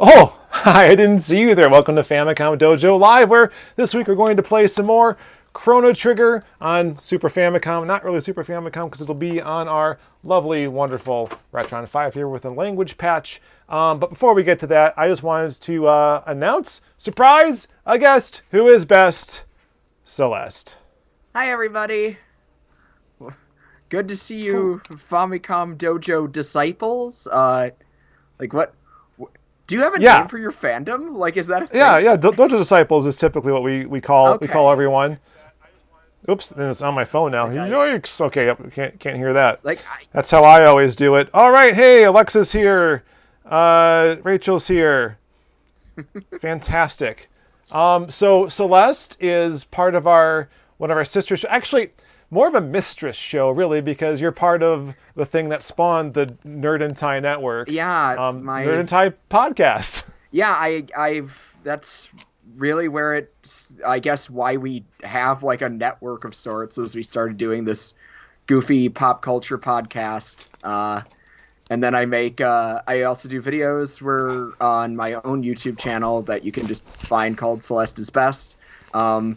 Oh, hi, I didn't see you there. Welcome to Famicom Dojo Live, where this week we're going to play some more Chrono Trigger on Super Famicom. Not really Super Famicom, because it'll be on our lovely, wonderful Retron 5 here with a language patch. But before we get to that, I just wanted to announce, surprise, a guest who is best, Celeste. Hi, everybody. Good to see you, Famicom Dojo disciples. What? Do you have a name for your fandom? Like, is that a thing? Yeah. Dojo disciples is typically what we call everyone. Oops, and it's on my phone now. Yikes! Okay, yep, can't hear that. That's how I always do it. All right, hey, Alexa's here. Rachel's here. Fantastic. So Celeste is part of one of our sister shows. Actually, more of a mistress show, really, because you're part of the thing that spawned the Nerd and Tie Network. Yeah, Nerd and Tie podcast. Yeah, I've that's really where it's, I guess, why we have like a network of sorts, as we started doing this goofy pop culture podcast. And then I also do videos on my own YouTube channel that you can just find called Celeste is Best. And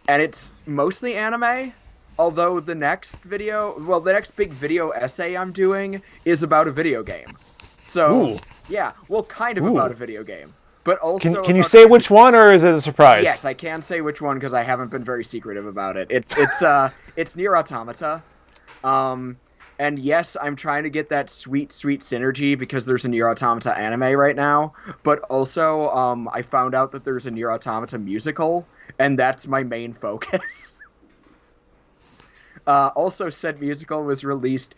it's mostly anime. Although the next big video essay I'm doing is about a video game. So, yeah, kind of about a video game. But also... Can you say which one, or is it a surprise? Yes, I can say which one, because I haven't been very secretive about it. It's Nier Automata. And yes, I'm trying to get that sweet synergy, because there's a Nier Automata anime right now. But also, I found out that there's a Nier Automata musical, and that's my main focus. Also, said musical was released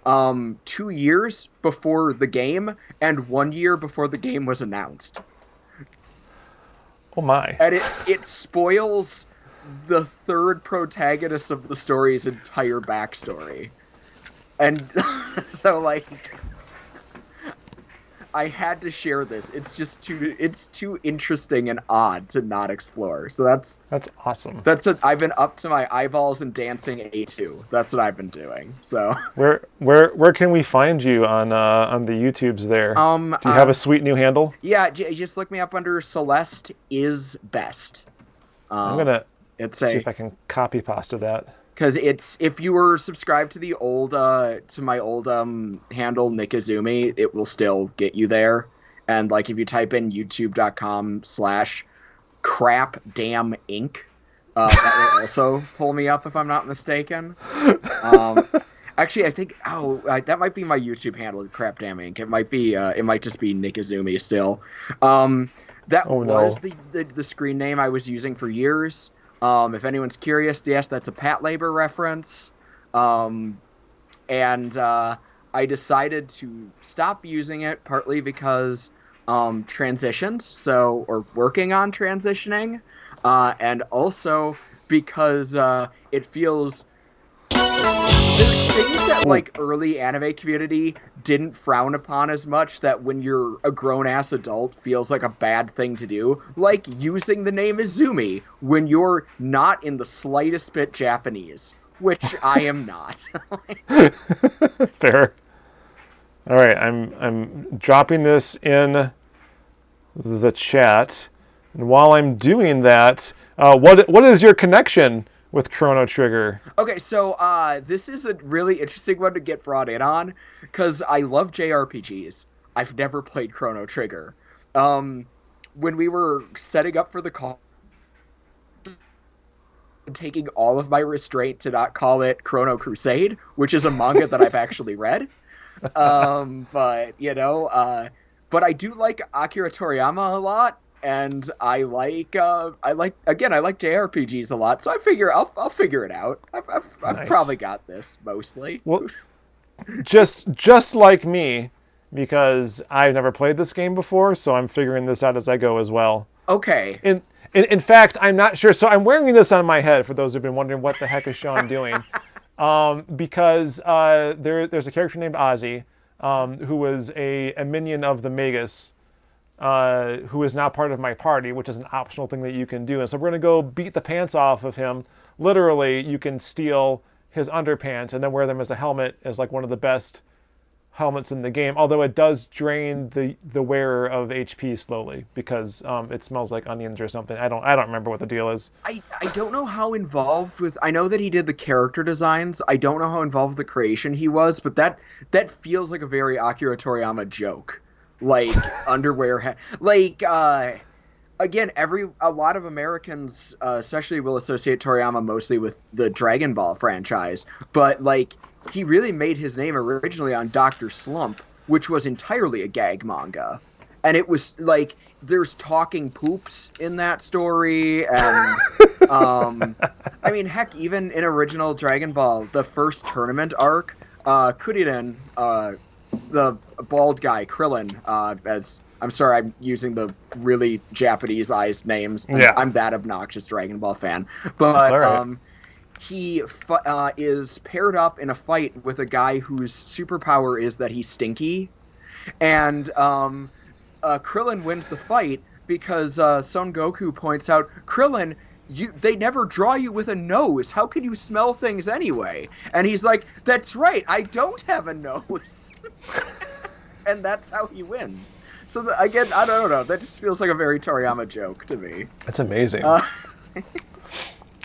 2 years before the game and 1 year before the game was announced. Oh my. And it spoils the third protagonist of the story's entire backstory. And so, I had to share this. It's too interesting and odd to not explore. So that's awesome. I've been up to my eyeballs and dancing A2. That's what I've been doing. So where can we find you on the YouTubes there? Do you have a sweet new handle? Yeah, just look me up under Celeste is Best. I'm gonna see if I can copy pasta that. Because if you were subscribed to the old to my old handle Nikizumi, it will still get you there. And if you type in youtube.com/crapdamninc, that will also pull me up if I'm not mistaken. Actually, I think that might be my YouTube handle, crapdamninc. It might just be Nikizumi still. Was the screen name I was using for years. If anyone's curious, yes, that's a Pat Labor reference. And I decided to stop using it partly because transitioned, or working on transitioning, and also because it feels... There's things that early anime community didn't frown upon as much, that when you're a grown-ass adult feels like a bad thing to do, like using the name Izumi when you're not in the slightest bit Japanese, which I am not. Fair. All right, I'm dropping this in the chat, and while I'm doing that, what is your connection with Chrono Trigger? Okay, so this is a really interesting one to get brought in on, because I love JRPGs. I've never played Chrono Trigger. When we were setting up for the call, taking all of my restraint to not call it Chrono Crusade, which is a manga that I've actually read. But I do like Akira Toriyama a lot. And I like JRPGs a lot, so I figure I'll figure it out. I've probably got this mostly. Well, just like me, because I've never played this game before, so I'm figuring this out as I go as well. Okay. In fact, I'm not sure. So I'm wearing this on my head for those who've been wondering what the heck is Sean doing, because there's a character named Ozzie, who was a minion of the Magus. Who is now part of my party, which is an optional thing that you can do. And so we're going to go beat the pants off of him. Literally, you can steal his underpants and then wear them as a helmet as one of the best helmets in the game, although it does drain the wearer of HP slowly because it smells like onions or something. I don't remember what the deal is. I don't know how involved with. I know that he did the character designs. I don't know how involved with the creation he was, but that feels like a very Akira Toriyama joke, like underwear. Again, a lot of Americans, especially, will associate Toriyama mostly with the Dragon Ball franchise, but like he really made his name originally on Dr. Slump, which was entirely a gag manga, and it was like there's talking poops in that story, and I mean, heck, even in original Dragon Ball, the first tournament arc, Kuririn, the bald guy, Krillin, as I'm sorry, I'm using the really Japanese-ized names. Yeah. I'm that obnoxious Dragon Ball fan. But right. He is paired up in a fight with a guy whose superpower is that he's stinky. And Krillin wins the fight because Son Goku points out, Krillin, they never draw you with a nose. How can you smell things anyway? And he's like, that's right, I don't have a nose. And that's how he wins. So again, I don't know. That just feels like a very Toriyama joke to me. That's amazing.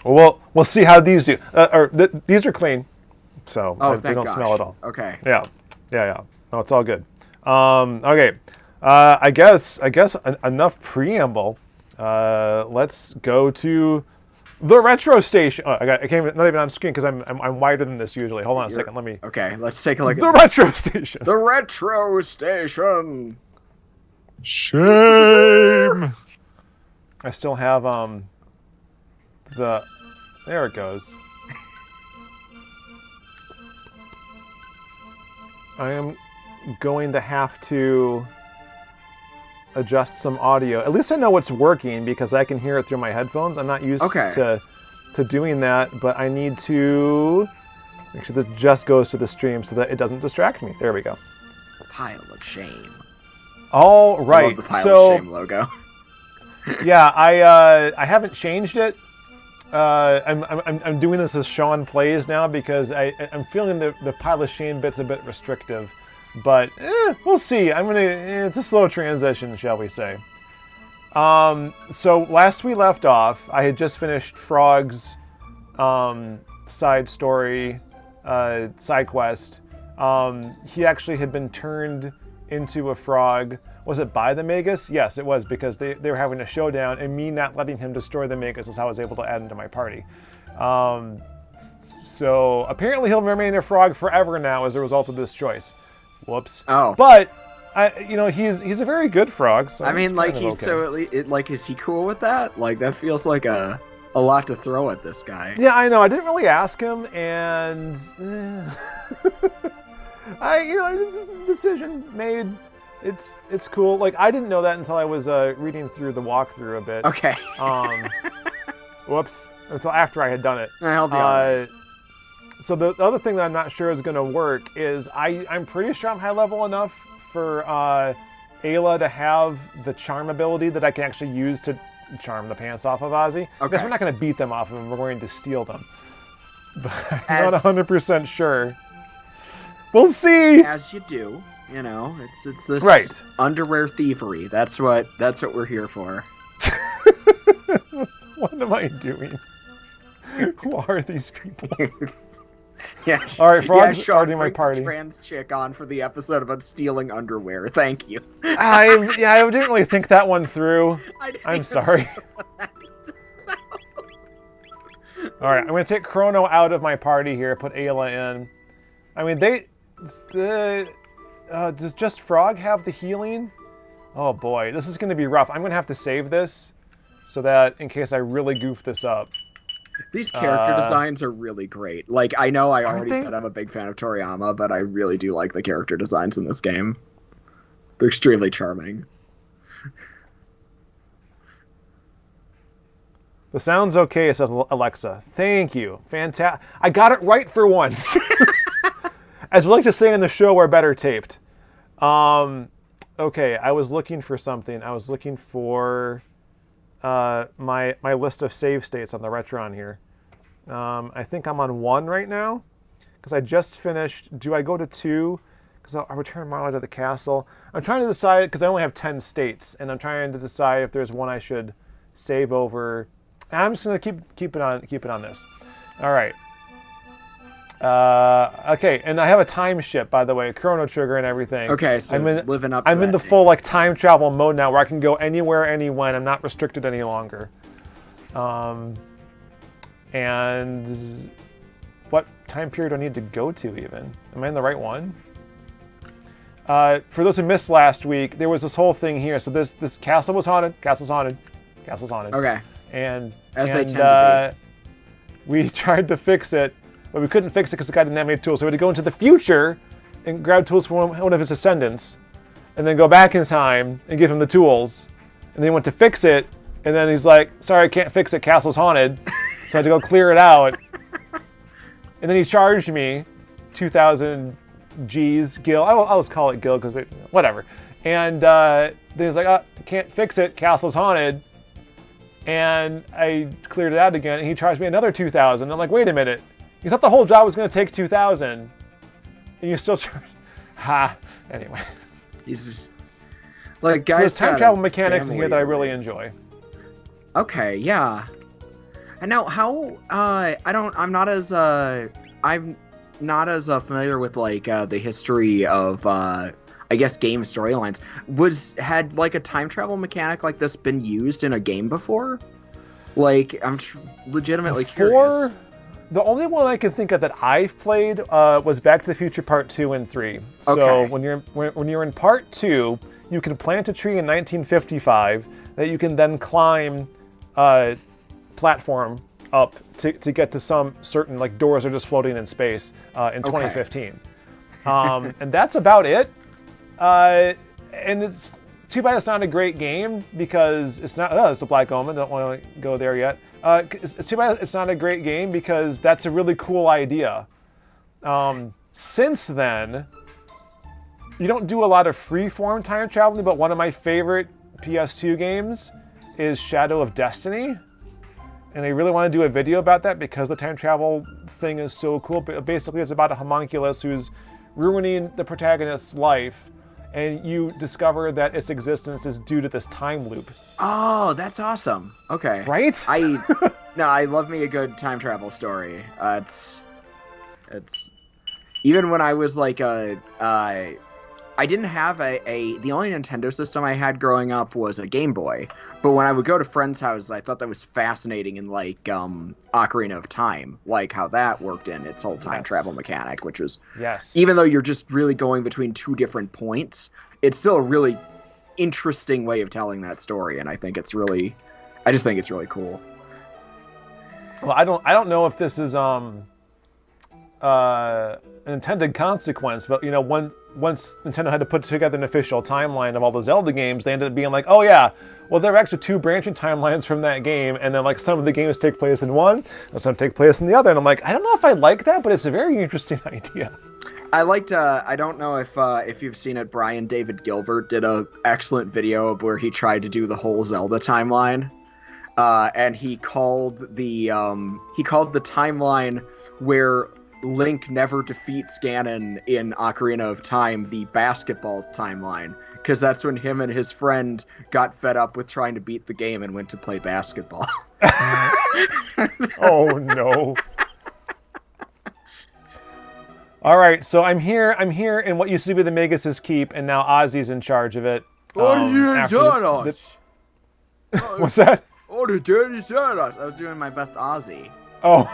Well, we'll see how these do. These are clean, so they don't smell at all. Okay. Yeah. No, it's all good. Okay. I guess enough preamble. Let's go to the retro station. Oh, I can't not even on screen because I'm wider than this usually. Hold on a second. Let me. Okay. Let's take a look. The retro station. The retro station. Shame. I still have there it goes. I am going to have to adjust some audio. At least I know what's working because I can hear it through my headphones. I'm not used to doing that, but I need to make sure this just goes to the stream so that it doesn't distract me. There we go. Pile of shame. All right. I love the Pile of Shame logo. Yeah, I haven't changed it. I'm doing this as Sean plays now because I'm feeling the Pile of Shame bit's a bit restrictive, but we'll see. It's a slow transition, shall we say. So last we left off, I had just finished Frog's side story, side quest. He actually had been turned into a frog. Was it by the Magus? Yes, it was, because they were having a showdown, and me not letting him destroy the Magus is how I was able to add him to my party. So apparently he'll remain a frog forever now as a result of this choice. Whoops. Oh. But he's a very good frog. So I mean, like he's okay. like, is he cool with that? Like, that feels like a lot to throw at this guy. Yeah, I know. I didn't really ask him, and it's a decision made. It's cool. Like, I didn't know that until I was reading through the walkthrough a bit. Okay. Whoops. Until after I had done it. I'll be alright. So the other thing that I'm not sure is going to work is I'm pretty sure I'm high level enough for Ayla to have the charm ability that I can actually use to charm the pants off of Ozzie. Okay. I guess we're not going to beat them off of him. We're going to steal them. But I'm not 100% sure. We'll see. As you do. You know, it's this underwear thievery. That's what we're here for. What am I doing? Who are these people? Yeah. All right, Frog's starting my party. Trans chick on for the episode about stealing underwear. Thank you. I didn't really think that one through. I'm sorry. All right, I'm going to take Chrono out of my party here. Put Ayla in. I mean, does just Frog have the healing? Oh boy, this is going to be rough. I'm going to have to save this so that in case I really goof this up. These character designs are really great. Like, I know I already said I'm a big fan of Toriyama, but I really do like the character designs in this game. They're extremely charming. The sound's okay, says Alexa. Thank you. Fantastic. I got it right for once. As we like to say in the show, we're better taped. Okay, I was looking for something. I was looking for my list of save states on the Retron here. I think I'm on 1 right now because I just finished. Do I go to 2? because I'll return Marla to the castle. I'm trying to decide, because I only have 10 states, and I'm trying to decide if there's one I should save over. I'm just going to keep it on this. All right. Okay, and I have a time ship, by the way, Chrono Trigger and everything. Okay, so living up to I'm in the that. full like time travel mode now, where I can go anywhere, anywhen. I'm not restricted any longer. And what time period do I need to go to even? Am I in the right one? For those who missed last week, there was this whole thing here. So this castle was haunted. Castle's haunted. Castle's haunted. Okay. And As they tend to be. We tried to fix it, but we couldn't fix it because the guy didn't have any tools. So we had to go into the future and grab tools from one of his ascendants, and then go back in time and give him the tools. And then he went to fix it, and then he's like, "Sorry, I can't fix it. Castle's haunted." So I had to go clear it out. And then he charged me 2,000 G's, Gil. I'll just call it Gil because whatever. And then he's like, "Can't fix it. Castle's haunted." And I cleared it out again, and he charged me another 2,000. I'm like, wait a minute. You thought the whole job was going to take 2,000, and you still charge? Ha. Anyway. He's like, guys. So there's time travel mechanics in here that I really enjoy. Okay, yeah. And now, how? I'm not as familiar with like the history of I guess game storylines. Had like a time travel mechanic like this been used in a game before? Like, I'm legitimately curious. The only one I can think of that I've played was Back to the Future Part 2 and 3. So Okay. when you're in Part 2, you can plant a tree in 1955 that you can then climb a platform up to get to some certain, like, doors are just floating in space in 2015. And that's about it. And it's too bad it's not a great game because it's not. Oh, it's a Black Omen. Don't want to go there yet. It's too bad it's not a great game because that's a really cool idea. Since then, you don't do a lot of freeform time traveling, but one of my favorite PS2 games is Shadow of Destiny. And I really want to do a video about that because the time travel thing is so cool. But basically, it's about a homunculus who's ruining the protagonist's life, and you discover that its existence is due to this time loop. Oh, that's awesome. Okay. Right? I love me a good time travel story. It's even when I was like I didn't have the only Nintendo system I had growing up was a Game Boy. But when I would go to friends' houses, I thought that was fascinating in like Ocarina of Time, like how that worked in its whole time travel mechanic, which was even though you're just really going between two different points, it's still a really interesting way of telling that story, and I just think it's really cool. Well, I don't know if this is an intended consequence, but you know, once Nintendo had to put together an official timeline of all the Zelda games, they ended up being like, oh yeah, well there are actually two branching timelines from that game, and then like some of the games take place in one, and some take place in the other, and I'm like, I don't know if I like that, but it's a very interesting idea. I liked, I don't know if you've seen it, Brian David Gilbert did a excellent video of where he tried to do the whole Zelda timeline, and he called the timeline where Link never defeats Ganon in Ocarina of Time the basketball timeline, because that's when him and his friend got fed up with trying to beat the game and went to play basketball. Oh no. All right, so I'm here in what used to be the Magus' keep, and now Ozzie's in charge of it. What are you doing? What's that? Oh, the dirty us. I was doing my best Ozzie. Oh.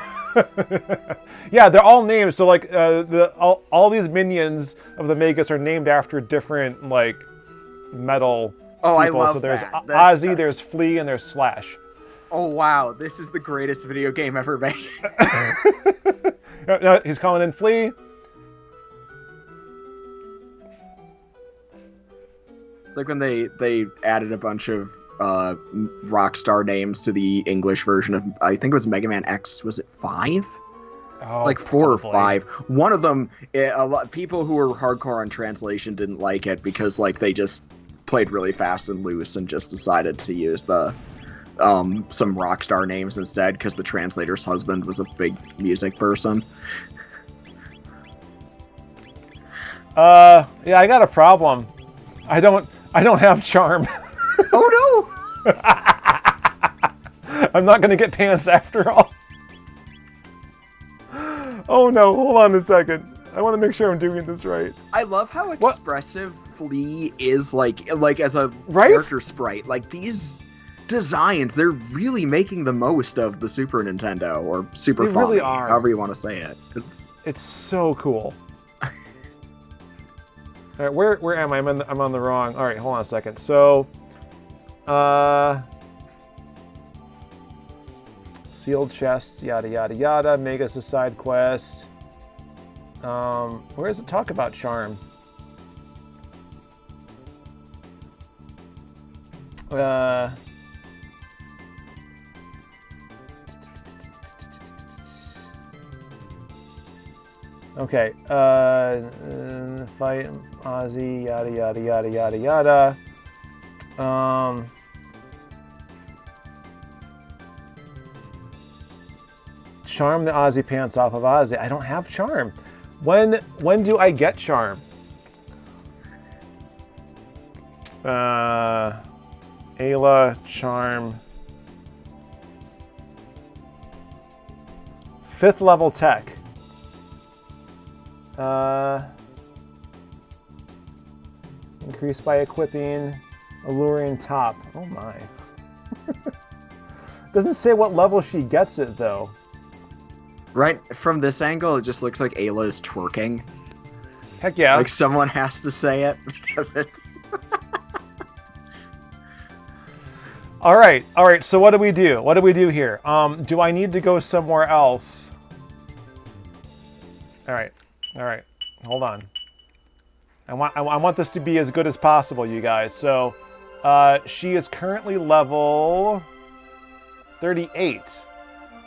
Yeah, they're all named. So like all these minions of the Magus are named after different like metal people. I love so there's that. Ozzie, there's Flea, and there's Slash. Oh wow, this is the greatest video game ever made. No, he's calling in Flea. It's like when they added a bunch of Rockstar names to the English version of, I think it was Mega Man X. Was it 5? Oh, it's like 4 probably. or 5. One of them, a lot people who were hardcore on translation didn't like it because like they just played really fast and loose and just decided to use the some Rockstar names instead because the translator's husband was a big music person. Yeah, I got a problem. I don't have charm. Oh no! I'm not gonna get pants after all. Oh no, hold on a second. I want to make sure I'm doing this right. I love how expressive Flea is like as a Right? character sprite. Like these designs, they're really making the most of the Super Nintendo or Super They really Famicom, are. however you want to say it. It's so cool. All right, where am I? I'm on the wrong. All right, hold on a second. So, sealed chests, yada yada yada. Magus' side quest. Where does it talk about charm? Okay. Fight Ozzie, yada yada yada yada yada. Charm the Ozzie pants off of Ozzie. I don't have charm. When do I get charm? Ayla, charm. 5th level tech. Increased by equipping alluring top. Oh my. Doesn't say what level she gets it though. Right from this angle, it just looks like Ayla is twerking. Heck yeah. Like someone has to say it because it's. All right. So what do we do? What do we do here? Do I need to go somewhere else? All right. Hold on. I want this to be as good as possible, you guys. So, she is currently level 38.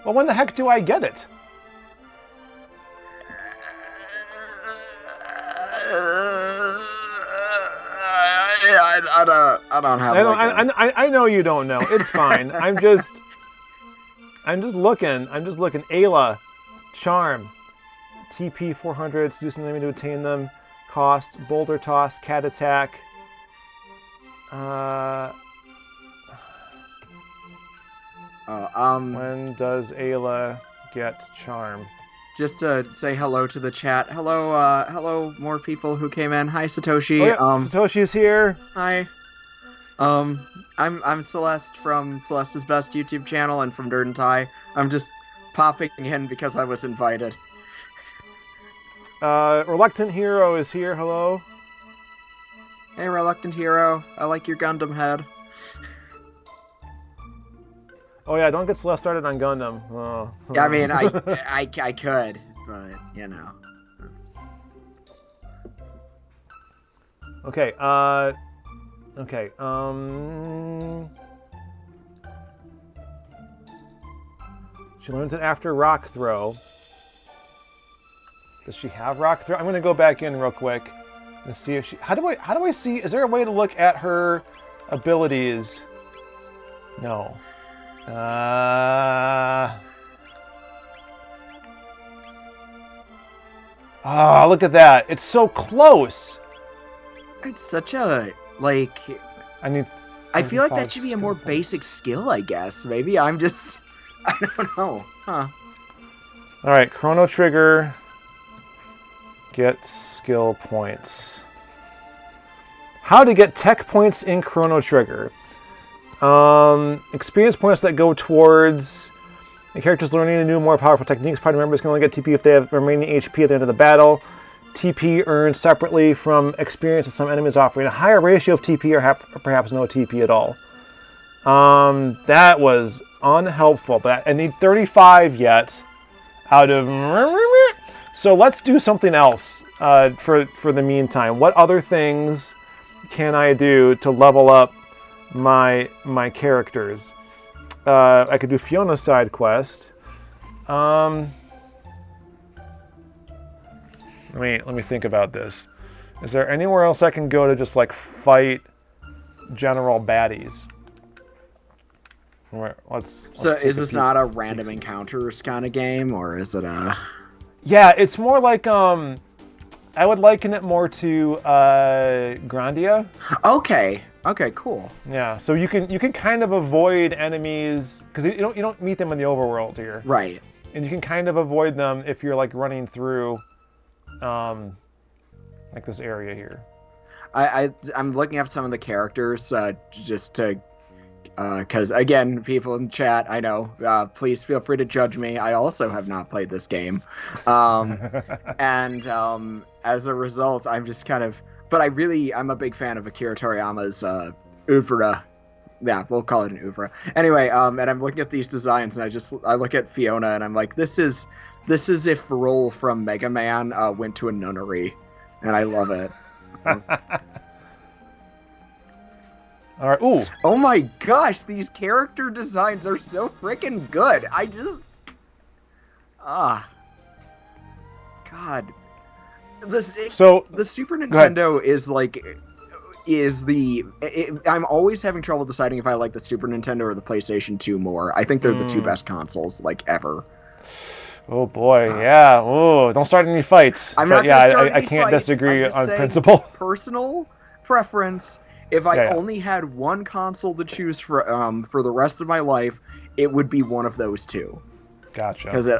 Well, when the heck do I get it? I don't have. I know you don't know. It's fine. I'm just looking. Ayla, charm, TP 400. Seduce an enemy to attain them. Cost, boulder toss, cat attack. When does Ayla get charm? Just to say hello to the chat. Hello, more people who came in. Hi, Satoshi. Oh, yeah. Satoshi's here. Hi. I'm Celeste from Celeste's Best YouTube channel and from Dirt and Tie. I'm just popping in because I was invited. Reluctant Hero is here. Hello. Hey, Reluctant Hero. I like your Gundam head. Oh yeah, don't get Celeste started on Gundam. Oh. Yeah, I mean, I could, but you know. That's... Okay. Okay. She learns it after rock throw. Does she have rock throw? I'm gonna go back in real quick and see if she. How do I see? Is there a way to look at her abilities? No. Look at that. It's so close. It's such a, like... I feel like that should be a more basic skill, I guess. Maybe I'm just... I don't know. Huh. Alright, Chrono Trigger. Get skill points. How to get tech points in Chrono Trigger. Experience points that go towards the characters learning new, more powerful techniques. Party members can only get TP if they have remaining HP at the end of the battle. TP earned separately from experience, and some enemies offering a higher ratio of TP or perhaps no TP at all. That was unhelpful, but I need 35 yet out of... So let's do something else for the meantime. What other things can I do to level up my characters? I could do Fiona's side quest. Let me think about this. Is there anywhere else I can go to just like fight general baddies? So is this not a random encounters kind of game, or is it a... Yeah, it's more like I would liken it more to Grandia. Okay. Okay. Cool. Yeah, so you can kind of avoid enemies because you don't meet them in the overworld here, Right. and you can kind of avoid them if you're like running through, like this area here. I'm looking up some of the characters just to. Because, again, people in chat, I know, please feel free to judge me. I also have not played this game. And as a result, I'm just kind of... But I'm a big fan of Akira Toriyama's oeuvre. Yeah, we'll call it an oeuvre. Anyway, and I'm looking at these designs, and I look at Fiona, and I'm like, this is if Roll from Mega Man went to a nunnery. And I love it. All right. Ooh. Oh my gosh, these character designs are so freaking good. God. The Super Nintendo I'm always having trouble deciding if I like the Super Nintendo or the PlayStation 2 more. I think they're the two best consoles, like, ever. Oh boy, yeah. Oh, don't start any fights. I can't disagree on principle. Personal preference. If I only had one console to choose for the rest of my life, it would be one of those two. Gotcha. Because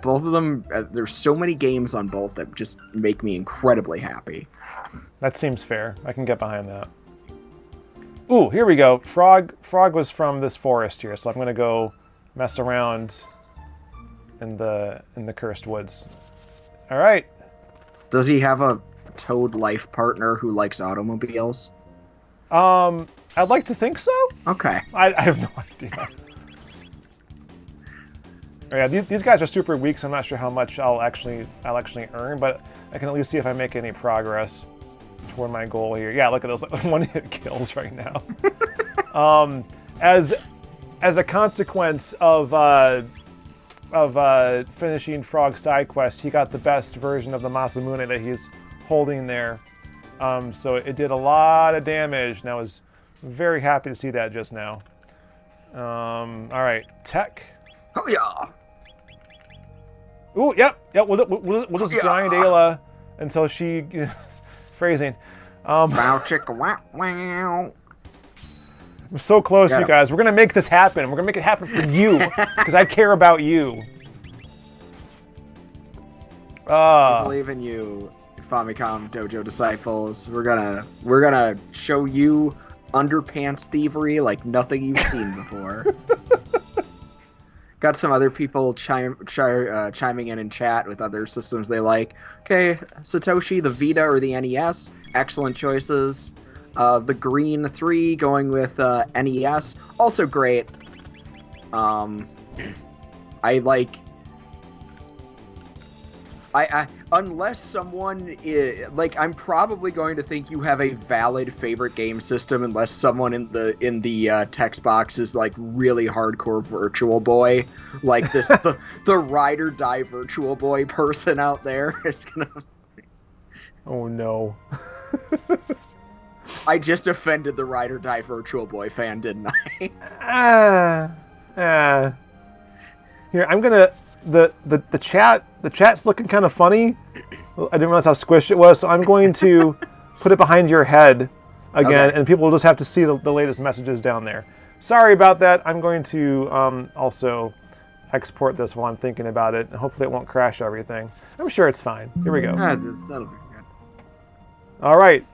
both of them, there's so many games on both that just make me incredibly happy. That seems fair. I can get behind that. Ooh, here we go. Frog was from this forest here, so I'm gonna go mess around in the cursed woods. All right. Does he have a Toad life partner who likes automobiles? I'd like to think so. Okay. I have no idea. Oh, yeah, these guys are super weak, so I'm not sure how much I'll actually earn, but I can at least see if I make any progress toward my goal here. Yeah, look at those one-hit kills right now. As a consequence of finishing Frog's side quest, he got the best version of the Masamune that he's holding there. So it did a lot of damage, and I was very happy to see that just now. All right, tech. Oh yeah. Ooh, yep. We'll just grind Ayla until she phrasing. Wow, chicka, wow, wow. I'm so close, you guys. We're gonna make this happen. We're gonna make it happen for you because I care about you. I believe in you, Famicom Dojo disciples. We're gonna show you underpants thievery like nothing you've seen before. Got some other people chiming in chat with other systems they like. Okay, Satoshi, the Vita or the NES, excellent choices. The Green 3 going with NES, also great. Unless someone is, like, I'm probably going to think you have a valid favorite game system unless someone in the text box is like really hardcore Virtual Boy, like this the ride or die Virtual Boy person out there. It's gonna. Oh no. I just offended the ride or die Virtual Boy fan, didn't I? Here, I'm gonna the chat's looking kind of funny. I didn't realize how squished it was, so I'm going to put it behind your head again, and people will just have to see the latest messages down there. Sorry about that. I'm going to also export this while I'm thinking about it, and hopefully it won't crash everything. I'm sure it's fine. Here we go. That'll be good. All right.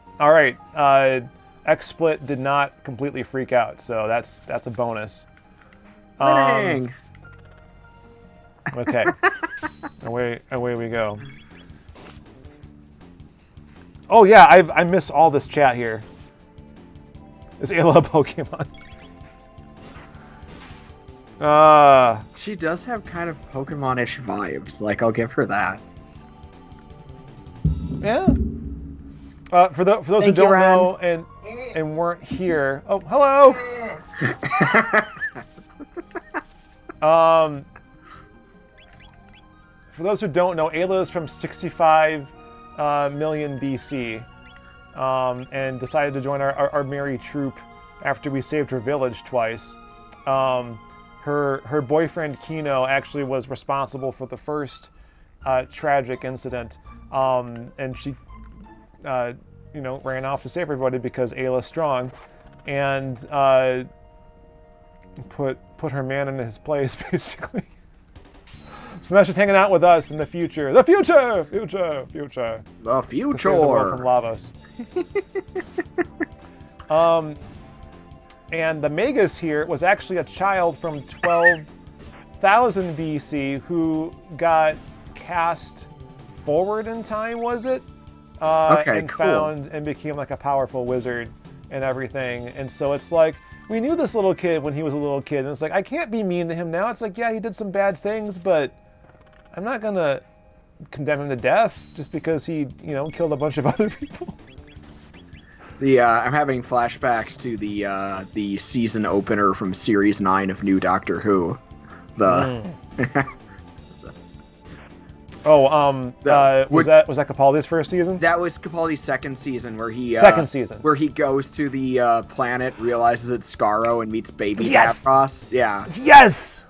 XSplit did not completely freak out, so that's a bonus. Winning. Okay. away we go. Oh yeah, I miss all this chat here. Is Ayla a Pokemon? She does have kind of Pokemon-ish vibes. Like, I'll give her that. Yeah. For those who don't know and weren't here. Oh, hello. For those who don't know, Ayla is from 65 million BC, and decided to join our merry troop after we saved her village twice. Her boyfriend Kino actually was responsible for the first tragic incident, and she, ran off to save everybody because Ayla's strong, and put her man in his place, basically. So now she's hanging out with us in the future. The future! Future! Future! The To save the future! world from Lavos. And the Magus here was actually a child from 12,000 BC who got cast forward in time, was it? Okay, and cool. found and became like a powerful wizard and everything. And so it's like, we knew this little kid when he was a little kid, and it's like, I can't be mean to him now. It's like, yeah, he did some bad things, but I'm not gonna condemn him to death just because he, killed a bunch of other people. I'm having flashbacks to the season opener from Series 9 of New Doctor Who. Was that Capaldi's first season? That was Capaldi's second season, where he where he goes to the planet, realizes it's Skaro, and meets Baby Davros. Yeah. Yes,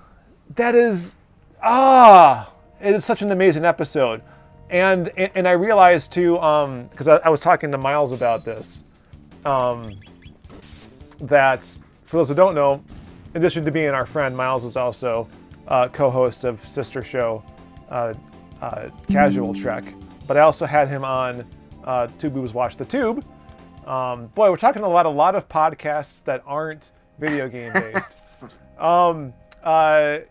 that is it is such an amazing episode, and I realized too, because I was talking to Miles about this, that for those who don't know, in addition to being our friend, Miles is also co-host of sister show Casual Trek, but I also had him on Two Boobs Watch the Tube. Boy, we're talking a lot of podcasts that aren't video game based.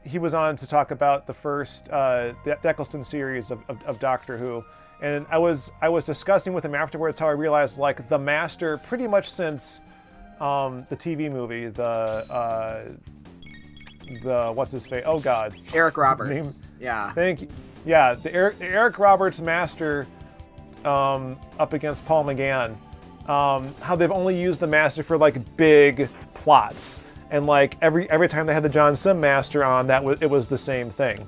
He was on to talk about the first the Eccleston series of Doctor Who, and I was discussing with him afterwards how I realized, like, the Master, pretty much since the TV movie, the what's his face? Oh God, Eric Roberts. Yeah. Thank you. Yeah, the Eric Roberts Master up against Paul McGann. How they've only used the Master for like big plots, and like every time they had the John Sim Master on, it was the same thing.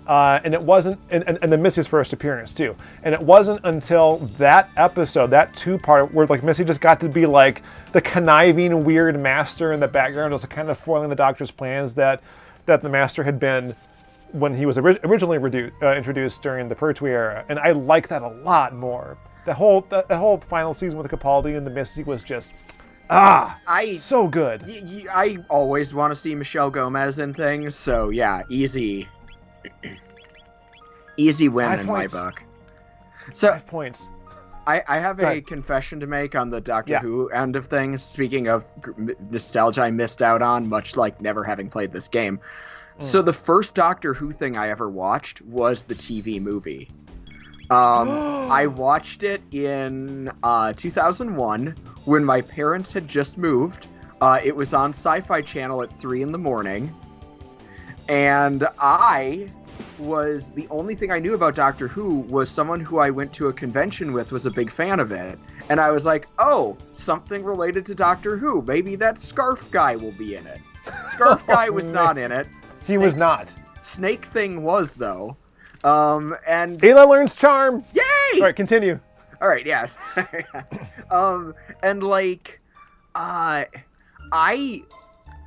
And it wasn't, and the Missy's first appearance too. And it wasn't until that episode, that two-part, where like Missy just got to be like the conniving weird Master in the background, was kind of foiling the Doctor's plans, that the Master had been when he was originally introduced during the Pertwee era. And I like that a lot more. The whole final season with the Capaldi and the Missy was just so good. I always want to see Michelle Gomez in things, so yeah, easy win in my book. So 5 points. I have a confession to make on the Doctor Who end of things. Speaking of nostalgia I missed out on, much like never having played this game. So the first Doctor Who thing I ever watched was the TV movie. I watched it in 2001 when my parents had just moved. It was on Sci-Fi Channel at 3 in the morning. And the only thing I knew about Doctor Who was someone who I went to a convention with was a big fan of it. And I was like, oh, something related to Doctor Who. Maybe that Scarf Guy will be in it. Scarf Guy was not in it. He was not. Snake Thing was, though. And Ayla learns charm. Yay! All right, continue. All right, yes. And like, I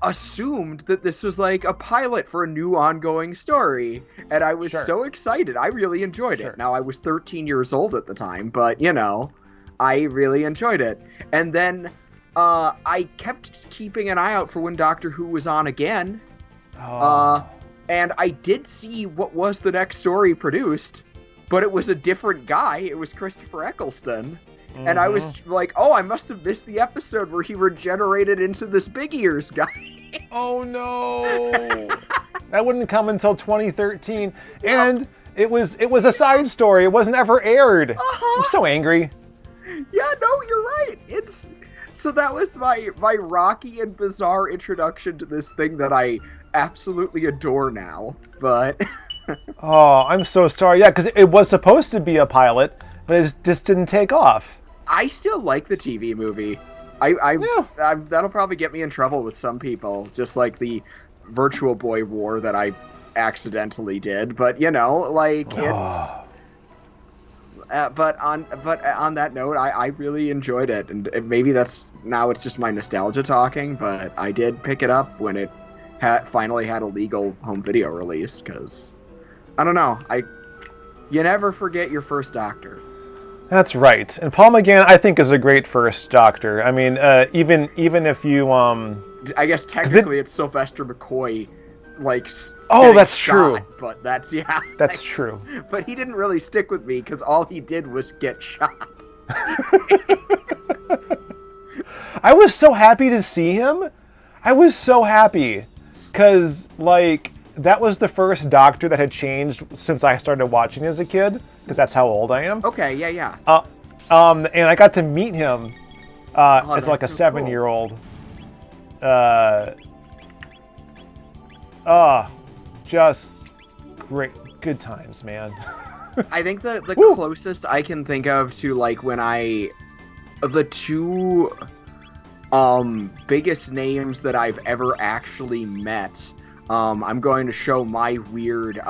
assumed that this was like a pilot for a new ongoing story, and I was so excited. I really enjoyed it. Now, I was 13 years old at the time, but I really enjoyed it. And then I kept keeping an eye out for when Doctor Who was on again. And I did see what was the next story produced, but it was a different guy. It was Christopher Eccleston. Mm-hmm. And I was like, oh, I must have missed the episode where he regenerated into this Big Ears guy. Oh, no. That wouldn't come until 2013. Yeah. And it was a side story. It wasn't ever aired. I'm so angry. Yeah, no, you're right. So that was my rocky and bizarre introduction to this thing that I absolutely adore now, but oh, I'm so sorry. Yeah, because it was supposed to be a pilot, but it just didn't take off. I still like the TV movie. That'll probably get me in trouble with some people, just like the Virtual Boy War that I accidentally did. But it's. But on that note, I really enjoyed it, and maybe it's just my nostalgia talking. But I did pick it up when it finally had a legal home video release, because I don't know, You never forget your first Doctor. That's right. And Paul McGann, I think, is a great first Doctor. I mean, even if you I guess technically it's Sylvester McCoy, like. Oh, that's shot, true. But that's yeah. That's true. But he didn't really stick with me because all he did was get shot. I was so happy to see him. I was so happy because like that was the first Doctor that had changed since I started watching as a kid, because that's how old I am. Okay, yeah. And I got to meet him as like a so 7-year-old. Just great, good times, man. I think the closest I can think of to like when the two biggest names that I've ever actually met. I'm going to show my weird,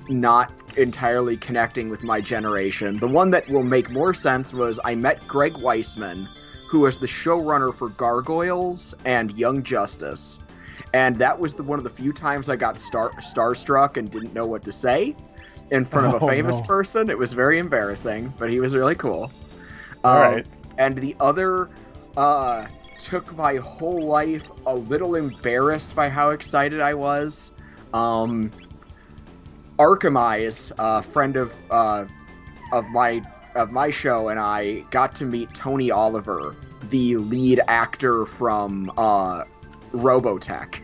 not entirely connecting with my generation. The one that will make more sense was I met Greg Weisman, who was the showrunner for Gargoyles and Young Justice. And that was one of the few times I got starstruck and didn't know what to say in front of a famous person. It was very embarrassing, but he was really cool. All right. And the other took my whole life a little embarrassed by how excited I was. Arkamize, a friend of my show, and I got to meet Tony Oliver, the lead actor from Robotech.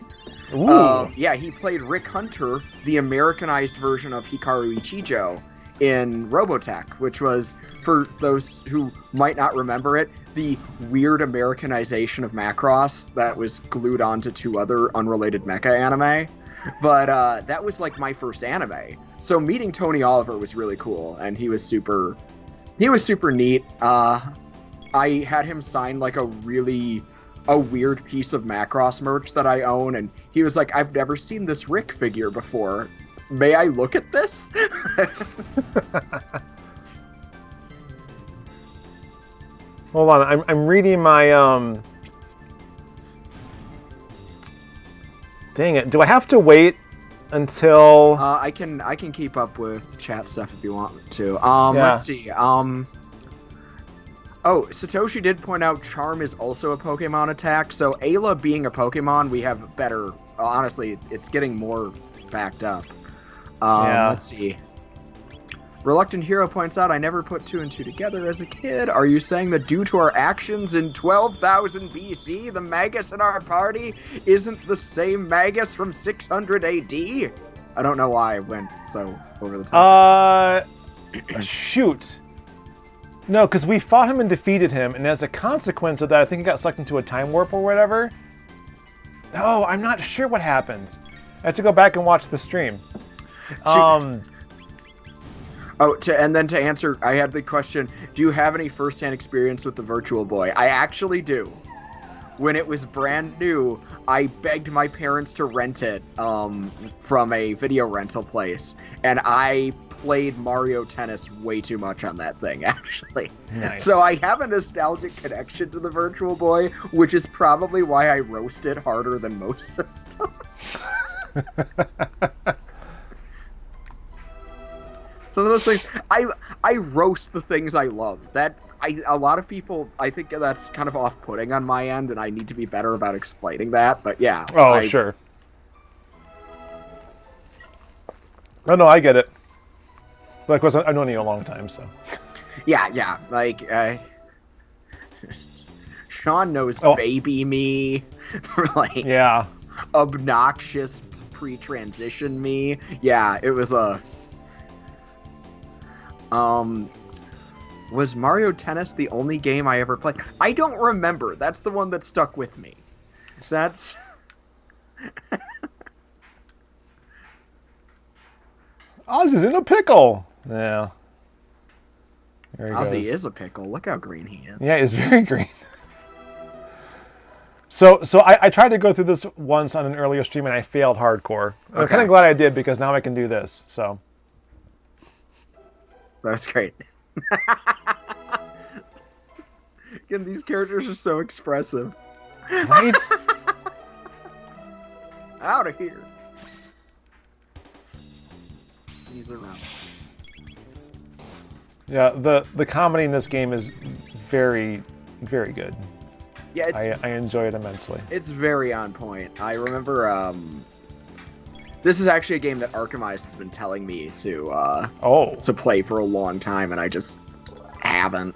Yeah, he played Rick Hunter, the Americanized version of Hikaru Ichijo in Robotech, which was, for those who might not remember it, the weird Americanization of Macross that was glued onto 2 other unrelated mecha anime. But that was like my first anime. So meeting Tony Oliver was really cool, and he was super neat. I had him sign like a weird piece of Macross merch that I own, and he was like, "I've never seen this Rick figure before. May I look at this?" Hold on, I'm reading my Dang it! Do I have to wait until? I can keep up with chat stuff if you want to. Yeah. Let's see. Oh, Satoshi did point out Charm is also a Pokemon attack. So Ayla being a Pokemon, we have better. Honestly, it's getting more backed up. Let's see. Reluctant Hero points out, I never put 2 and 2 together as a kid. Are you saying that due to our actions in 12,000 BC, the Magus in our party isn't the same Magus from 600 AD? I don't know why I went so over the top. Shoot. No, because we fought him and defeated him, and as a consequence of that, I think he got sucked into a time warp or whatever. No, I'm not sure what happened. I have to go back and watch the stream. And then to answer, I had the question, do you have any first-hand experience with the Virtual Boy? I actually do. When it was brand new, I begged my parents to rent it from a video rental place, and I played Mario Tennis way too much on that thing, actually. Nice. So I have a nostalgic connection to the Virtual Boy, which is probably why I roast it harder than most systems. Some of those things, I roast the things I love. A lot of people, I think that's kind of off-putting on my end, and I need to be better about explaining that. But yeah. Sure. No, I get it. But of course, I've known you a long time, so. Yeah. Like, Sean knows Baby Me, like, yeah, obnoxious pre-transition me. Yeah, it was a. Was Mario Tennis the only game I ever played? I don't remember. That's the one that stuck with me. That's... Ozzie's in a pickle. Yeah. Ozzie is a pickle. Look how green he is. Yeah, he's very green. So I tried to go through this once on an earlier stream and I failed hardcore. I'm kind of glad I did because now I can do this. So. That's great. Again, these characters are so expressive. Right? Out of here. He's around. Yeah, the comedy in this game is very, very good. Yeah, I enjoy it immensely. it's very on point. I remember this is actually a game that Archimized has been telling me to play for a long time, and I just haven't.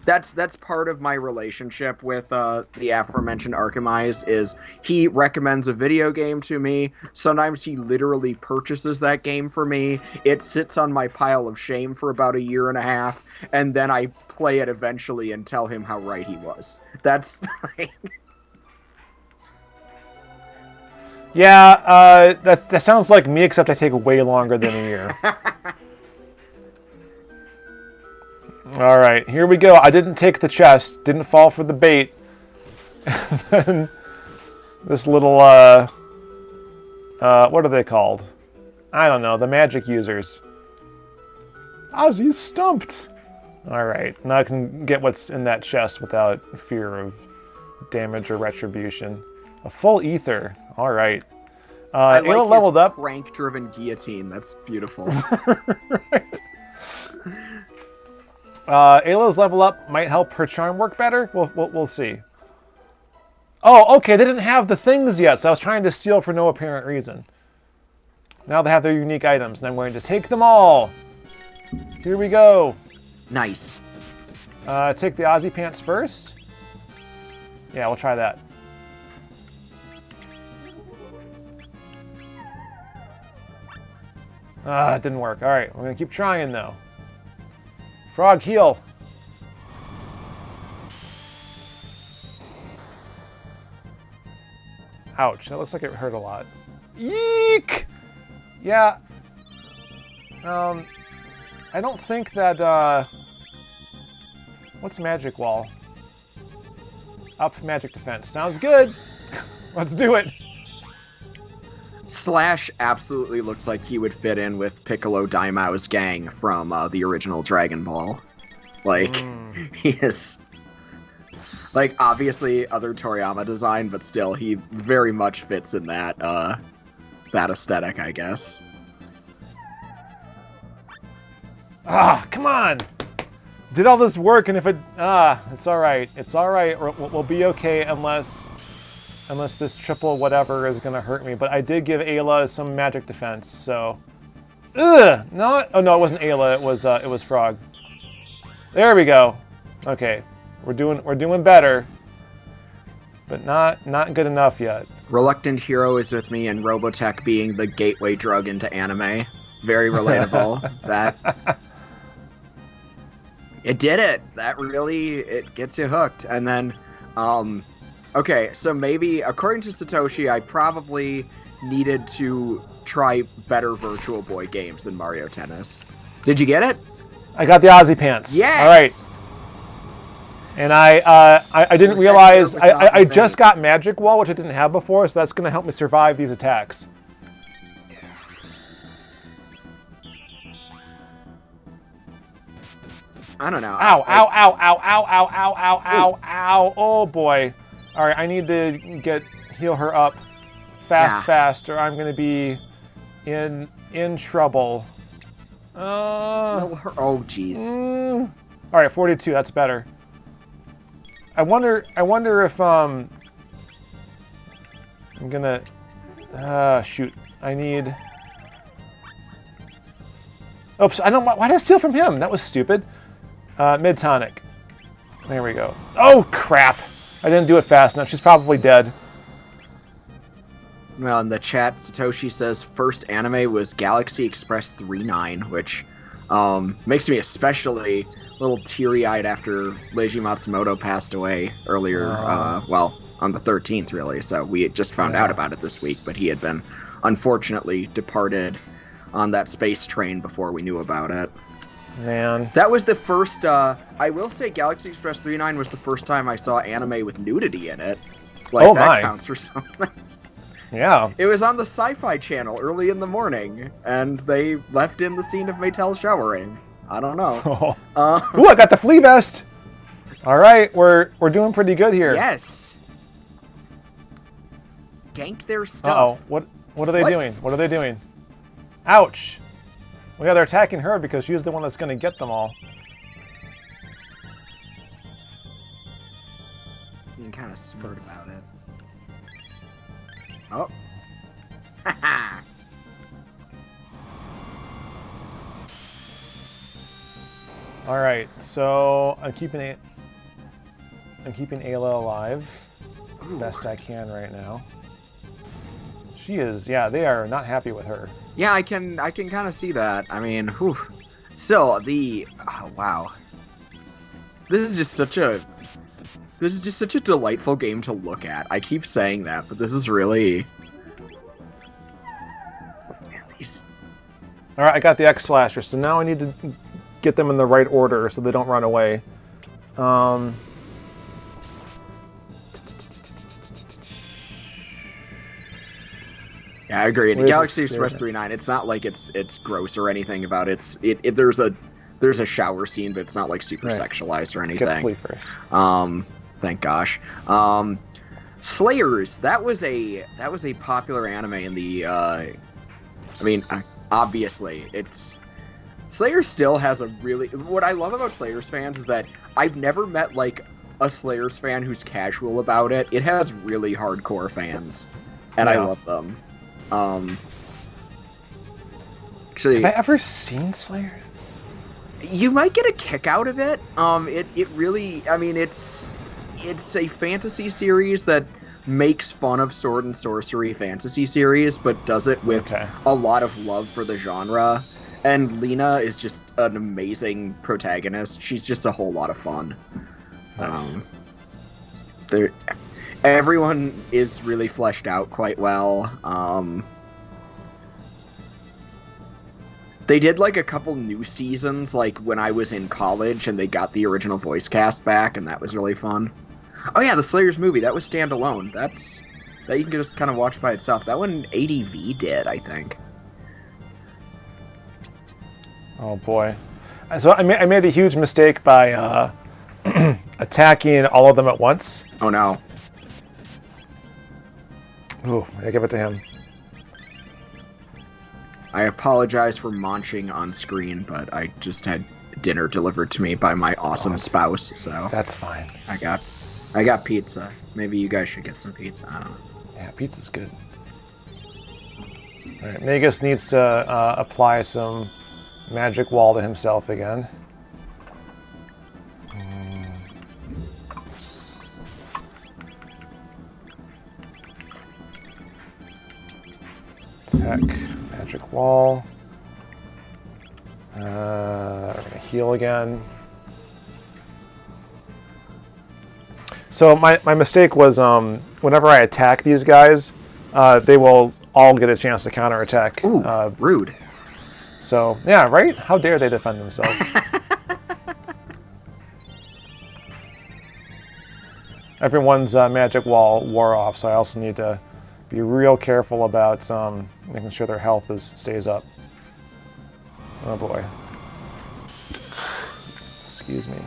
That's part of my relationship with the aforementioned Archimized, is he recommends a video game to me. Sometimes he literally purchases that game for me. It sits on my pile of shame for about a year and a half, and then I play it eventually and tell him how right he was. That's like... Yeah, that sounds like me, except I take way longer than a year. All right, here we go. I didn't take the chest, didn't fall for the bait. And then this little, what are they called? I don't know, the magic users. Ozzie's stumped. All right, now I can get what's in that chest without fear of damage or retribution. A full ether. All right. I like Ayla leveled up. Crank-driven guillotine. That's beautiful. Right. Ayla's level up might help her charm work better. We'll see. Oh, okay. They didn't have the things yet, so I was trying to steal for no apparent reason. Now they have their unique items, and I'm going to take them all. Here we go. Nice. Take the Ozzie pants first. Yeah, we'll try that. It didn't work. All right, we're going to keep trying, though. Frog heal. Ouch, that looks like it hurt a lot. Yeek! Yeah. I don't think that, what's magic wall? Up magic defense. Sounds good. Let's do it. Slash absolutely looks like he would fit in with Piccolo Daimao's gang from the original Dragon Ball. Like, he is... Like, obviously other Toriyama design, but still, he very much fits in that, that aesthetic, I guess. Come on! Did all this work, and if it... it's alright. It's alright. We'll be okay unless this triple whatever is gonna hurt me. But I did give Ayla some magic defense, so... Ugh! No, oh no, it wasn't Ayla, it was Frog. There we go. Okay. We're doing better. But not good enough yet. Reluctant Hero is with me, and Robotech being the gateway drug into anime. Very relatable. That... It did it! That really, it gets you hooked. And then, okay, so maybe, according to Satoshi, I probably needed to try better Virtual Boy games than Mario Tennis. Did you get it? I got the Ozzie pants. Yes! Alright. And I didn't realize, I just got Magic Wall, which I didn't have before, so that's going to help me survive these attacks. I don't know. Ow, ow, ow, ow, ow, ow, ow, ow, ow, ow. Oh boy. Alright, I need to heal her up fast, or I'm going to be in trouble. Oh, jeez. Alright, 42, that's better. I wonder if, I'm gonna, shoot, I need, oops, why did I steal from him? That was stupid. Mid-tonic. There we go. Oh, crap. I didn't do it fast enough. She's probably dead. Well, in the chat, Satoshi says first anime was Galaxy Express 39, which makes me especially a little teary-eyed after Leiji Matsumoto passed away earlier, well, on the 13th, really. So we had just found out about it this week, but he had been, unfortunately, departed on that space train before we knew about it. Man. That was the first, I will say Galaxy Express 39 was the first time I saw anime with nudity in it. Like, oh that my. counts for something. Yeah. It was on the Sci-Fi Channel early in the morning, and they left in the scene of Maytel showering. I don't know. Ooh, I got the flea vest! Alright, we're doing pretty good here. Yes. Gank their stuff. Uh-oh. What are they doing? What are they doing? Ouch. Well, yeah, they're attacking her because she's the one that's going to get them all. Being kind of smart about it. Oh. Haha. All right, so I'm keeping Ayla alive best I can right now. She is, yeah, they are not happy with her. Yeah, I can kind of see that. I mean, whew. Still, oh, wow. This is just such a delightful game to look at. I keep saying that, but this is really. Man, these. All right, I got the X Slasher, so now I need to get them in the right order so they don't run away. Yeah, I agree. In Galaxy Express 39, it's not like it's gross or anything about it. There's a shower scene, but it's not like super sexualized or anything. Get Flea first. Thank gosh. Slayers. That was a popular anime in the. I mean, obviously, Slayers still has a really. What I love about Slayers fans is that I've never met like a Slayers fan who's casual about it. It has really hardcore fans, and I love them. Actually, have I ever seen Slayer? You might get a kick out of it. It really, I mean, it's a fantasy series that makes fun of sword and sorcery fantasy series, but does it with a lot of love for the genre. And Lena is just an amazing protagonist. She's just a whole lot of fun. Nice. Everyone is really fleshed out quite well. They did like a couple new seasons, like when I was in college, and they got the original voice cast back, and that was really fun. Oh yeah, the Slayers movie, that was standalone. That you can just kind of watch by itself. That one ADV did, I think. Oh boy. So I made a huge mistake by attacking all of them at once. Oh no. Ooh, I give it to him. I apologize for munching on screen, but I just had dinner delivered to me by my awesome spouse, so that's fine. I got pizza. Maybe you guys should get some pizza. I don't know. Yeah, pizza's good. All right, Magus needs to apply some magic wall to himself again. Attack, magic wall. We're gonna heal again. So my mistake was whenever I attack these guys, they will all get a chance to counterattack. Ooh, rude. So yeah, right? How dare they defend themselves? Everyone's magic wall wore off, so I also need to be real careful about making sure their health stays up. Oh boy. Excuse me.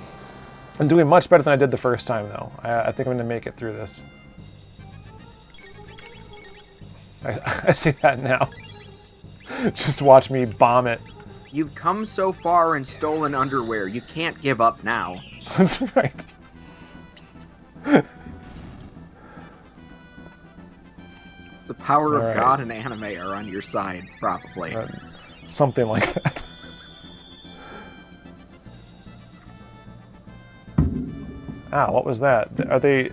I'm doing much better than I did the first time, though. I think I'm going to make it through this. I say that now. Just watch me bomb it. You've come so far in stolen underwear. You can't give up now. That's right. The power of God and anime are on your side, probably. Something like that. Ah, what was that? Are they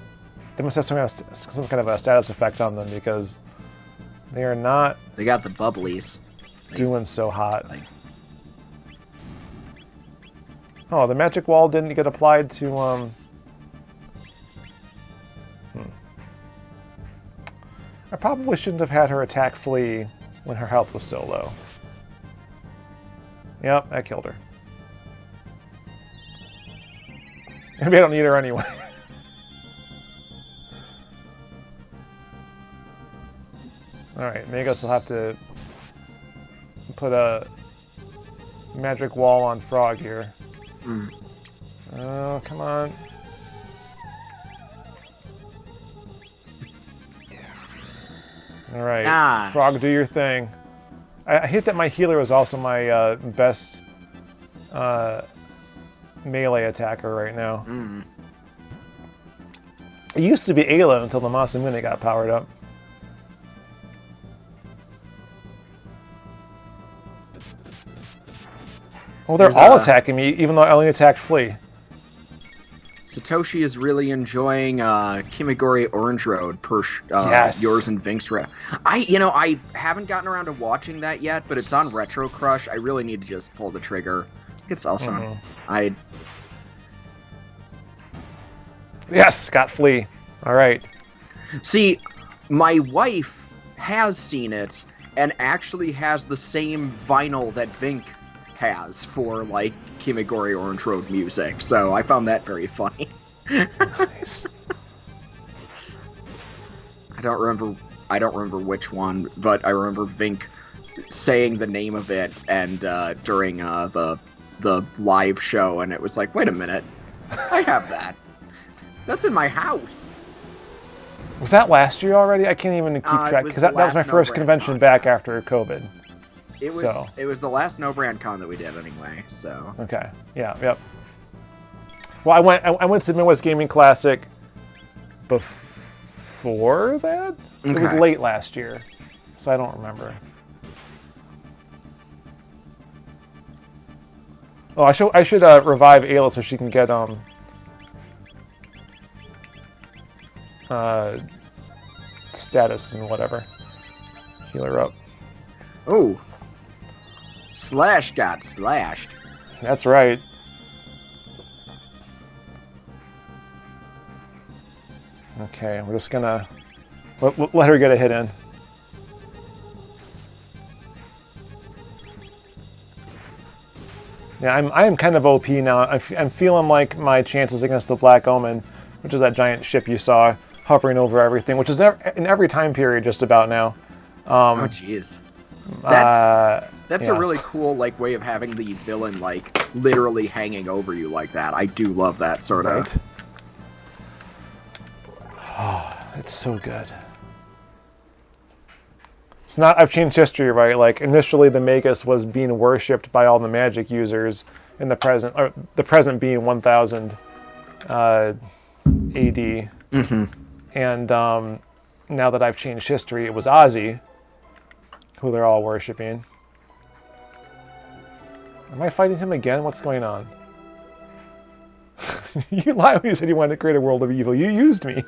must have some kind of a status effect on them because they are not. They got the bubblies. Doing so hot. Oh, the magic wall didn't get applied to I probably shouldn't have had her attack Flea when her health was so low. Yep, that killed her. Maybe I don't need her anyway. Alright, Magus will have to put a magic wall on Frog here. Oh, come on. Alright, Frog, do your thing. I hate that my healer is also my best melee attacker right now. It used to be Ayla until the Masamune got powered up. Oh, they're all attacking me, even though I only attacked Flea. Satoshi is really enjoying Kimigori Orange Road per yes. yours and Vinck's I haven't gotten around to watching that yet, but it's on Retro Crush. I really need to just pull the trigger. It's also Yes, got Flea. All right. See, my wife has seen it and actually has the same vinyl that Vinnk has for like Kimigori Orange Road music, so I found that very funny. Nice. I don't remember which one, but I remember Vinnk saying the name of it and during the live show, and it was like, wait a minute, I have that. That's in my house. Was that last year already? I can't even keep track because that was my first convention back after COVID. It was the last No Brand Con that we did anyway. So okay, yeah, yep. Well, I went to Midwest Gaming Classic before that. Okay. It was late last year, so I don't remember. Oh, I should revive Ayla so she can get status and whatever. Heal her up. Oh. Slash got slashed. That's right. Okay, we're just gonna let her get a hit in. Yeah, I am kind of OP now. I'm feeling like my chances against the Black Omen, which is that giant ship you saw hovering over everything, which is in every time period just about now. Oh, jeez. That's a really cool way of having the villain literally hanging over you like that. I do love that sort of. Right? Oh, it's so good. It's not. I've changed history, right? Like initially, the Magus was being worshipped by all the magic users in the present, or the present being 1000 AD. Mm-hmm. And now that I've changed history, it was Ozzie who they're all worshipping. Am I fighting him again? What's going on? You lied when you said you wanted to create a world of evil. You used me.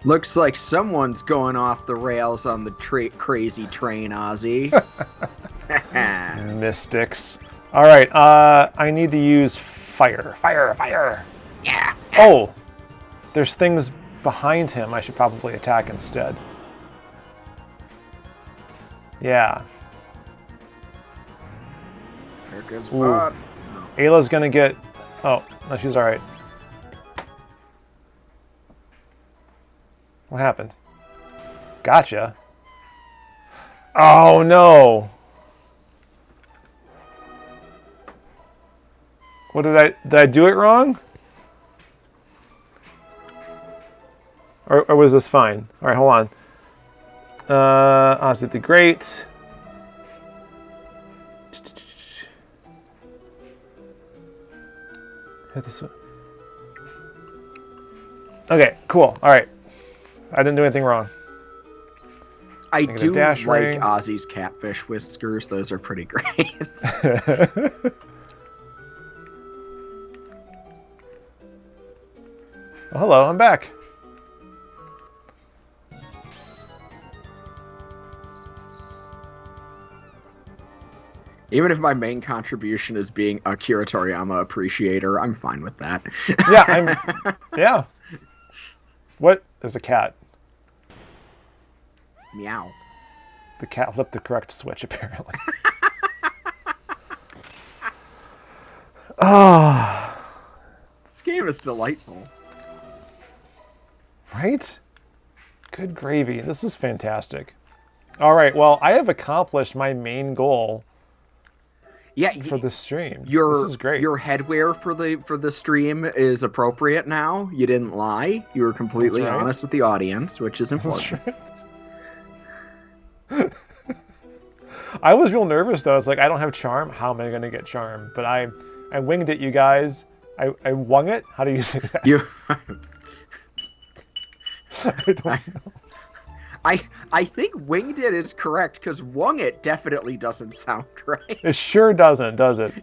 Looks like someone's going off the rails on the crazy train, Ozzie. Mystics. All right, I need to use fire. Fire. Yeah. Oh, there's things behind him I should probably attack instead. Yeah. Here goes Bob. Ayla's gonna get... Oh, no, she's all right. What happened? Gotcha. Oh, no. What did I do it wrong? Or was this fine? All right, hold on. Ozzie the Great. Hit this one. Okay, cool. All right. I didn't do anything wrong. I do like Ozzie's catfish whiskers. Those are pretty great. Oh, hello, I'm back. Even if my main contribution is being a Akira Toriyama appreciator, I'm fine with that. Yeah. What? There's a cat. Meow. The cat flipped the correct switch, apparently. This game is delightful. Right? Good gravy. This is fantastic. All right, well, I have accomplished my main goal. Yeah, for the stream. This is great. Your headwear for the stream is appropriate now. You didn't lie. You were completely honest with the audience, which is important. I was real nervous though. It's like, I don't have charm. How am I going to get charm? But I winged it, you guys. I wung it. How do you say that? You. I don't know. I think winged it is correct because wung it definitely doesn't sound right. It sure doesn't, does it?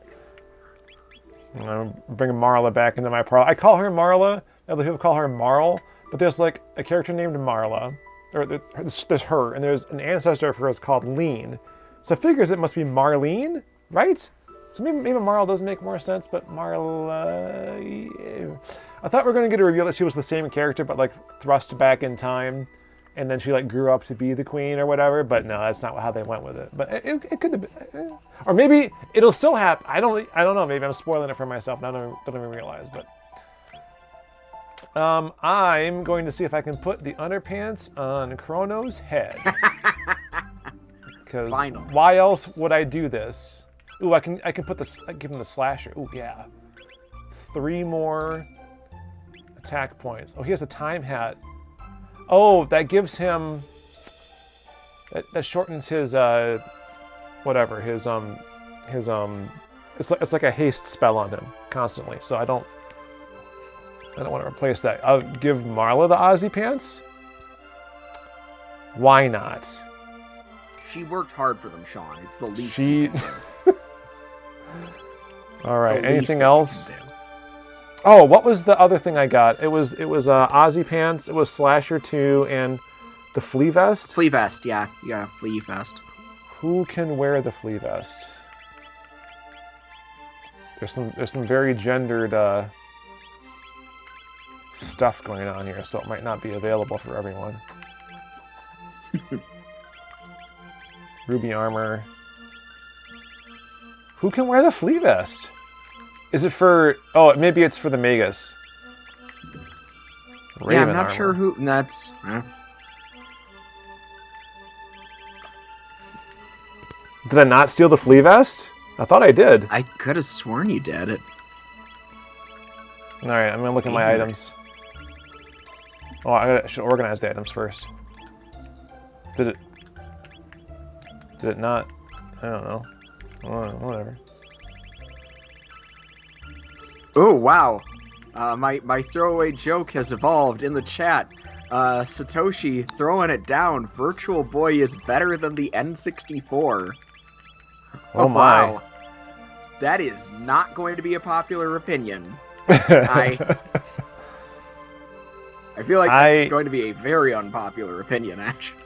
I'm bringing Marla back into my parlor. I call her Marla. Other people call her Marl. But there's like a character named Marla. Or there's her. And there's an ancestor of hers called Lean. So figures it must be Marlene, right? So maybe Marl does make more sense, but Marla... Yeah. I thought we were going to get a reveal that she was the same character, but like thrust back in time. And then she like grew up to be the queen or whatever. But no, that's not how they went with it. But it could have been... Or maybe it'll still happen. I don't know. Maybe I'm spoiling it for myself and I don't even realize. But I'm going to see if I can put the underpants on Chrono's head. Because why else would I do this? Ooh, I can put this. Give him the slasher. Ooh, yeah. 3 more attack points. Oh, he has a time hat. Oh, that gives him. That shortens his whatever his It's like a haste spell on him constantly. So I don't want to replace that. I'll give Marla the Ozzie pants. Why not? She worked hard for them, Sean. It's the least you can do. All right. Anything else? Oh, what was the other thing I got? It was Ozzie pants. It was Slasher 2 and the flea vest. Flea vest, yeah. You got a flea vest. Who can wear the flea vest? There's some very gendered stuff going on here, so it might not be available for everyone. Ruby armor. Who can wear the flea vest? Is it for... Oh, maybe it's for the Magus. Raven yeah, I'm not armor. sure who... That's... Did I not steal the flea vest? I thought I did. I could have sworn you did it. Alright, I'm going to look at my items. Oh, I should organize the items first. Did it not? I don't know. Whatever. Oh, wow. My throwaway joke has evolved in the chat. Satoshi throwing it down. Virtual Boy is better than the N64. Oh my. Wow. That is not going to be a popular opinion. I feel like it's going to be a very unpopular opinion, actually.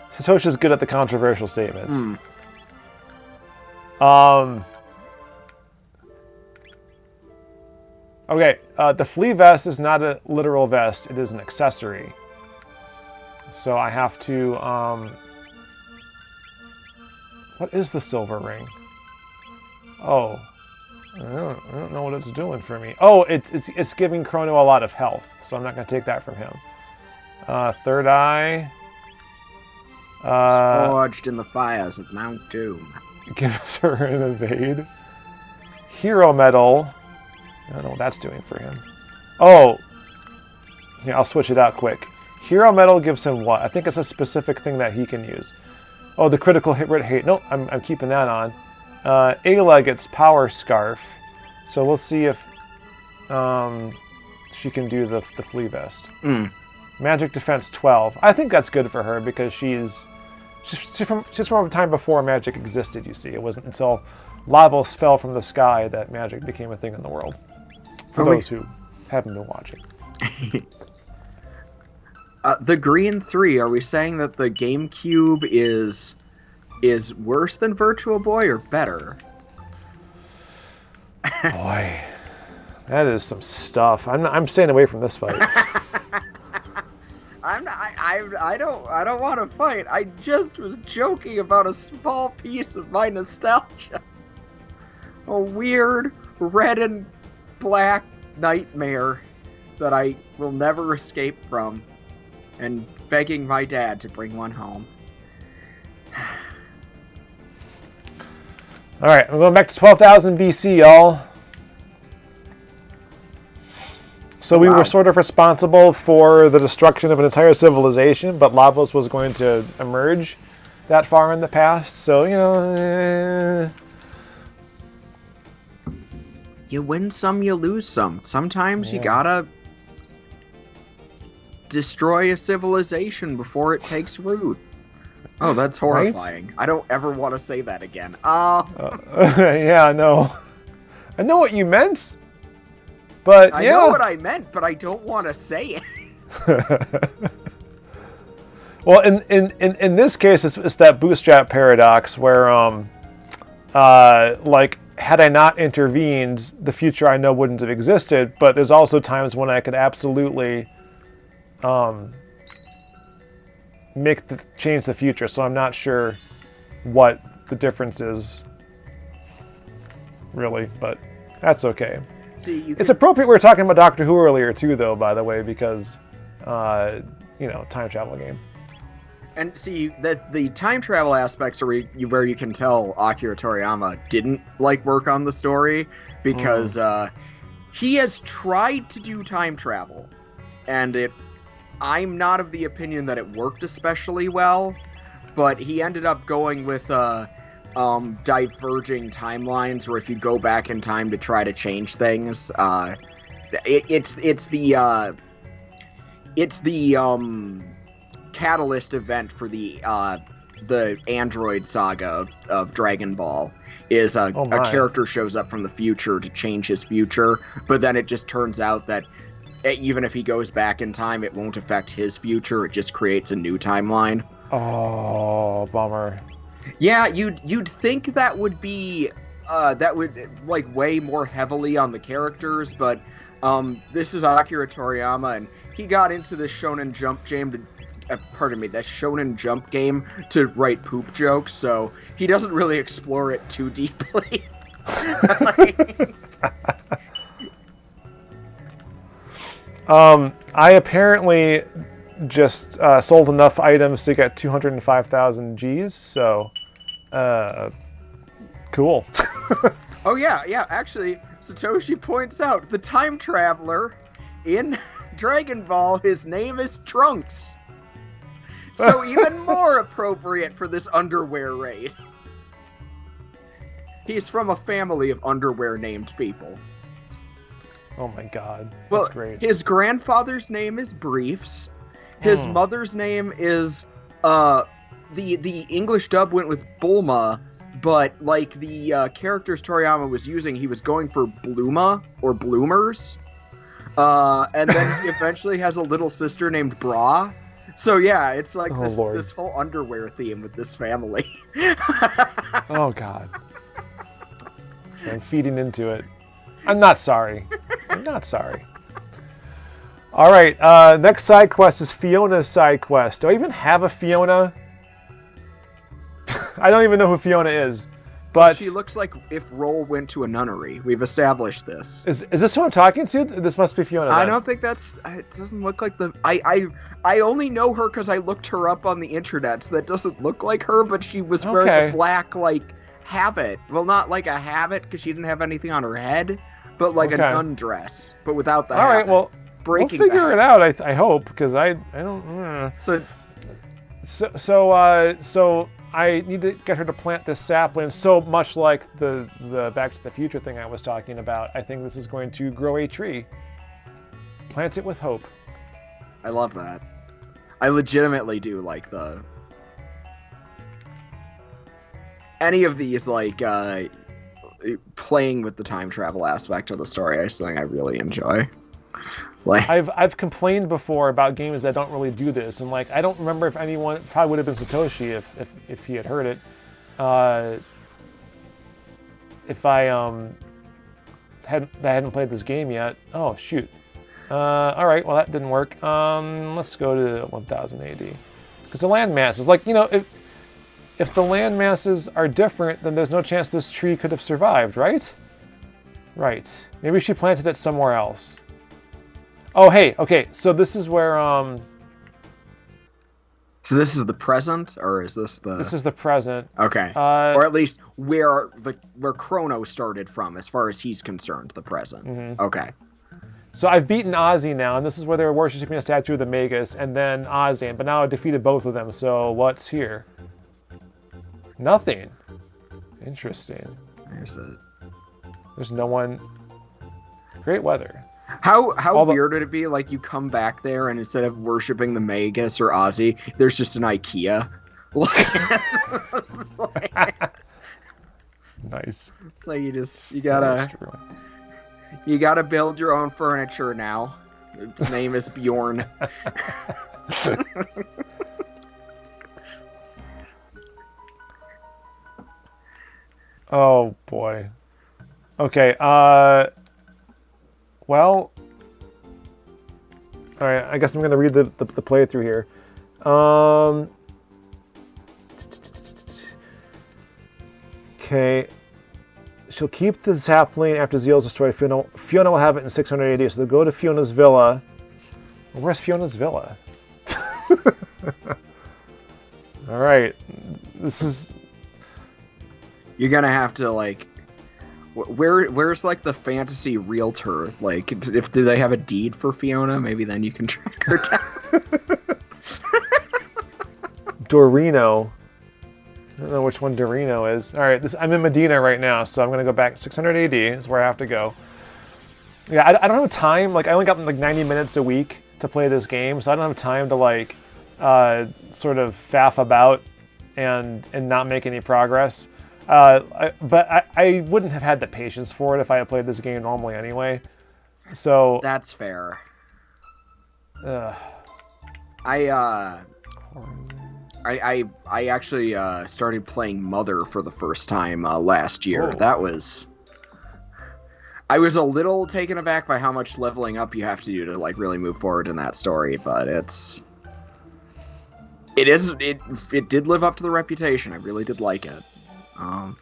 Satoshi's good at the controversial statements. Okay, the flea vest is not a literal vest. It is an accessory. So I have to... What is the silver ring? Oh. I don't know what it's doing for me. Oh, it's giving Chrono a lot of health, so I'm not going to take that from him. Third eye. Forged in the fires of Mount Doom. Gives her an evade. Hero medal. I don't know what that's doing for him. Oh. Yeah, I'll switch it out quick. Hero medal gives him what? I think it's a specific thing that he can use. Oh, the critical hit rate hate. Nope, I'm keeping that on. Ayla gets power scarf. So we'll see if she can do the flea vest. Magic defense 12. I think that's good for her because she's from a time before magic existed, you see. It wasn't until Lavos fell from the sky that magic became a thing in the world. For those who haven't been watching. The Green 3, are we saying that the GameCube is worse than Virtual Boy or better? Boy, that is some stuff. I'm staying away from this fight. I don't want to fight. I just was joking about a small piece of my nostalgia. A weird red and black nightmare that I will never escape from, and begging my dad to bring one home. All right, I'm going back to 12,000 BC, y'all. So we Wow. were sort of responsible for the destruction of an entire civilization, but Lavos was going to emerge that far in the past. So, You win some, you lose some. Sometimes you gotta destroy a civilization before it takes root. Oh, that's horrifying. Right? I don't ever want to say that again. Yeah, I know. I know what you meant. But I know what I meant, but I don't want to say it. Well, in this case, it's that bootstrap paradox where, like, had I not intervened, the future I know wouldn't have existed. But there's also times when I could absolutely change the future. So I'm not sure what the difference is, really, but that's okay. See, it's appropriate we were talking about Doctor Who earlier too, though, by the way, because time travel game. And see that the time travel aspects are where you can tell Akira Toriyama didn't like work on the story, because he has tried to do time travel, and I'm not of the opinion that it worked especially well, but he ended up going with diverging timelines, where if you go back in time to try to change things, it's the catalyst event for the Android saga of Dragon Ball. Is a character shows up from the future to change his future, but then it just turns out that even if he goes back in time, it won't affect his future. It just creates a new timeline. Oh, bummer. Yeah, you'd think that would be that would like weigh more heavily on the characters, but this is Akira Toriyama, and he got into this Shonen Jump game that Shonen Jump game to write poop jokes, so he doesn't really explore it too deeply. I apparently just sold enough items to get 205,000 Gs, so cool. Oh yeah, actually, Satoshi points out the time traveler in Dragon Ball, his name is Trunks. So even more appropriate for this underwear raid. He's from a family of underwear-named people. Oh my god, that's great. His grandfather's name is Briefs. His mother's name is, the English dub went with Bulma, but like the characters Toriyama was using, he was going for Bluma, or Bloomers. And then he eventually has a little sister named Bra. So yeah, it's like this whole underwear theme with this family. Oh god. I'm feeding into it. I'm not sorry. I'm not sorry. All right, next side quest is Fiona's side quest. Do I even have a Fiona? I don't even know who Fiona is. But she looks like if Roll went to a nunnery. We've established this. Is this who I'm talking to? This must be Fiona. I don't think that's... It doesn't look like the... I only know her because I looked her up on the internet, so that doesn't look like her, but she was wearing a black, like, habit. Well, not like a habit, because she didn't have anything on her head, but like a nun dress, but without the habit. All right, well, we'll figure it out, I hope, because I don't... So I need to get her to plant this sapling, so much like the Back to the Future thing I was talking about. I think this is going to grow a tree. Plant it with hope. I love that. I legitimately do like any of these, like, playing with the time travel aspect of the story. I think I really enjoy. Like, I've complained before about games that don't really do this, and like I don't remember if anyone, probably would have been Satoshi if he had heard it. If I hadn't played this game yet. Oh shoot. All right, well that didn't work. Let's go to 1000 AD because the land masses, like, you know, if the land masses are different, then there's no chance this tree could have survived, right? Right. Maybe she planted it somewhere else. Oh, hey, okay, so this is where, So this is the present, or is this the... This is the present. Okay. Or at least where Chrono started from, as far as he's concerned, the present. Mm-hmm. Okay. So I've beaten Ozzie now, and this is where they were worshiping a statue of the Magus, and then Ozzie, but now I defeated both of them, so what's here? Nothing. Interesting. There's no one. Great weather. How weird would it be, like, you come back there, and instead of worshiping the Magus or Ozzie, there's just an IKEA? Nice. It's like you gotta build your own furniture now. Its name is Bjorn. Oh boy. Okay, well, alright, I guess I'm gonna read the playthrough here. Okay. She'll keep the sapling after Zeal's destroyed. Fiona will have it in 600 AD, so they'll go to Fiona's villa. Where's Fiona's villa? Alright. This is... You're gonna have to, like... Where's, like, the fantasy realtor? Like, do they have a deed for Fiona? Maybe then you can track her down. Dorino. I don't know which one Dorino is. Alright, I'm in Medina right now, so I'm going to go back. 600 AD is where I have to go. Yeah, I don't have time. Like, I only got, like, 90 minutes a week to play this game, so I don't have time to, like, sort of faff about and not make any progress. But I wouldn't have had the patience for it if I had played this game normally anyway. So... That's fair. I actually started playing Mother for the first time last year. Oh. That was... I was a little taken aback by how much leveling up you have to do to, like, really move forward in that story, but it did live up to the reputation. I really did like it. I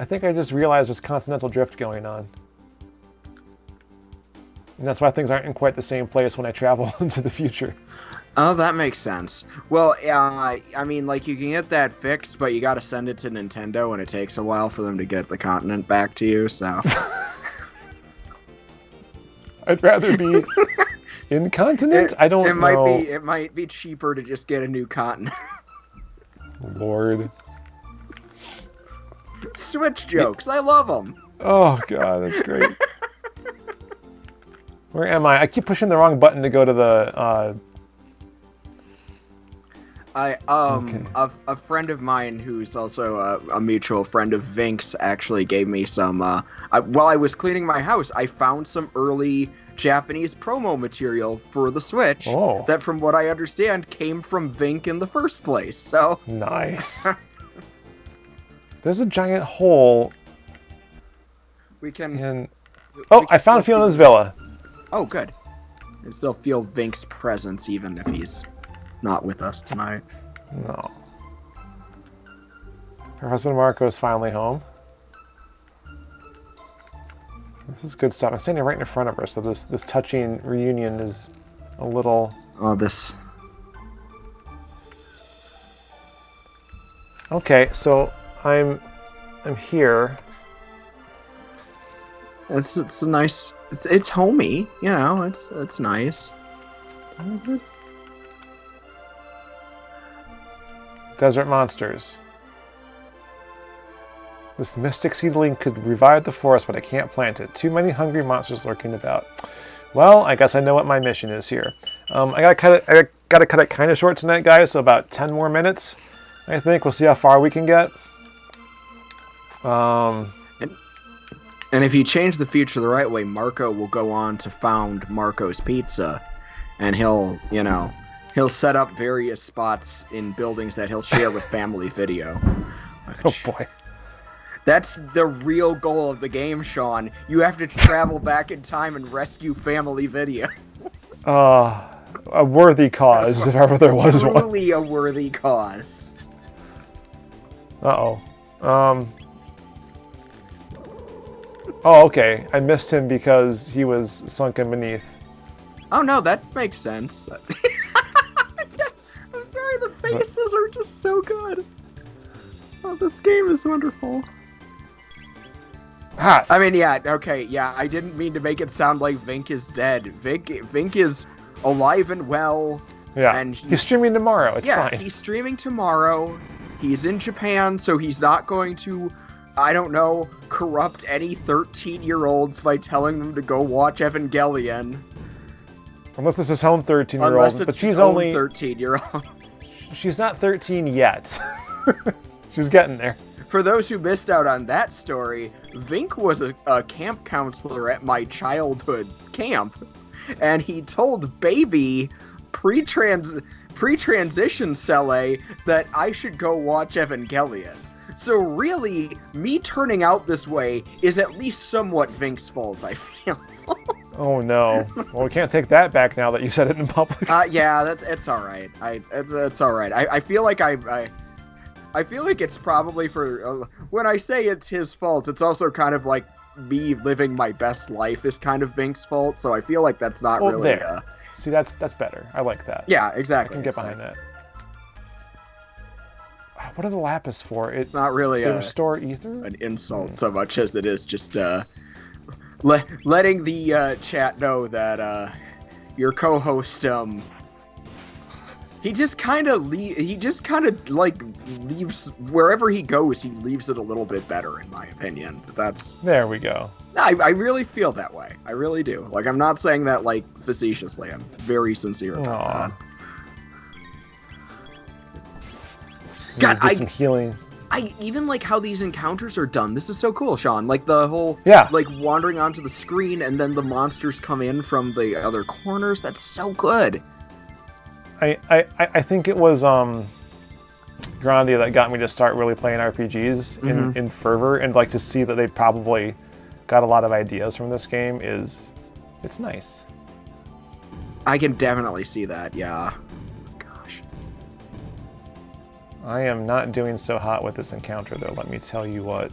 think I just realized there's continental drift going on. And that's why things aren't in quite the same place when I travel into the future. Oh, that makes sense. Well, I mean, like, you can get that fixed, but you gotta send it to Nintendo, and it takes a while for them to get the continent back to you, so... I'd rather be incontinent? I don't know. It might be cheaper to just get a new continent. Lord. Switch jokes, I love them. Oh, God, that's great. Where am I? I keep pushing the wrong button to go to the... Okay. A friend of mine who's also a mutual friend of Vinck's actually gave me some, while I was cleaning my house, I found some early Japanese promo material for the Switch that, from what I understand, came from Vinnk in the first place, so... Nice. There's a giant hole. We can... I found Fiona's villa. Oh, good. I still feel Vinck's presence, even if he's not with us tonight. No. Her husband Marco is finally home. This is good stuff. I'm standing right in front of her, so this touching reunion is a little... Oh, this... Okay, so I'm here. It's a nice... It's homey, you know, it's nice. Desert monsters. This mystic seedling could revive the forest, but I can't plant it. Too many hungry monsters lurking about. Well, I guess I know what my mission is here. I gotta cut it kind of short tonight, guys, so about 10 more minutes, I think. We'll see how far we can get. And if you change the future the right way, Marco will go on to found Marco's Pizza, and he'll set up various spots in buildings that he'll share with Family Video. Oh boy. That's the real goal of the game, Sean. You have to travel back in time and rescue Family Video. A worthy cause, if ever there was one. Truly a worthy cause. Uh-oh. Oh, okay. I missed him because he was sunken beneath. Oh no, that makes sense. I'm sorry, the faces are just so good. Oh, this game is wonderful. Hot. I mean, yeah, okay, yeah, I didn't mean to make it sound like Vinnk is dead. Vinnk is alive and well. Yeah, and he's streaming tomorrow. It's fine. He's streaming tomorrow. He's in Japan, so he's not going to, I don't know, corrupt any 13-year-olds by telling them to go watch Evangelion. Unless it's his own 13-year-old, Unless it's but she's his only own 13-year-old. She's not 13 yet. She's getting there. For those who missed out on that story, Vinnk was a camp counselor at my childhood camp, and he told Baby pre-transition Cele that I should go watch Evangelion. So really, me turning out this way is at least somewhat Vink's fault, I feel. Oh no. Well, we can't take that back now that you said it in public. Yeah, it's all right. It's all right. I feel like I feel like it's probably for when I say it's his fault, it's also kind of like me living my best life is kind of Vink's fault. So I feel like that's not really. There. See, that's better. I like that. Yeah, exactly. I can get behind that. What are the lapis for? It's not really they restore ether? An insult so much as it is just letting the chat know that your co-host he just kind of like leaves wherever he goes. He leaves it a little bit better, in my opinion. That's there we go. I really feel that way. I really do. Like, I'm not saying that like facetiously. I'm very sincere about that. God, do some healing. I even like how these encounters are done. This is so cool, Sean. Like the whole like wandering onto the screen and then the monsters come in from the other corners. That's so good. I think it was Grandi that got me to start really playing RPGs in fervor, and like to see that they probably got a lot of ideas from this game it's nice. I can definitely see that. Yeah. I am not doing so hot with this encounter, though. Let me tell you what.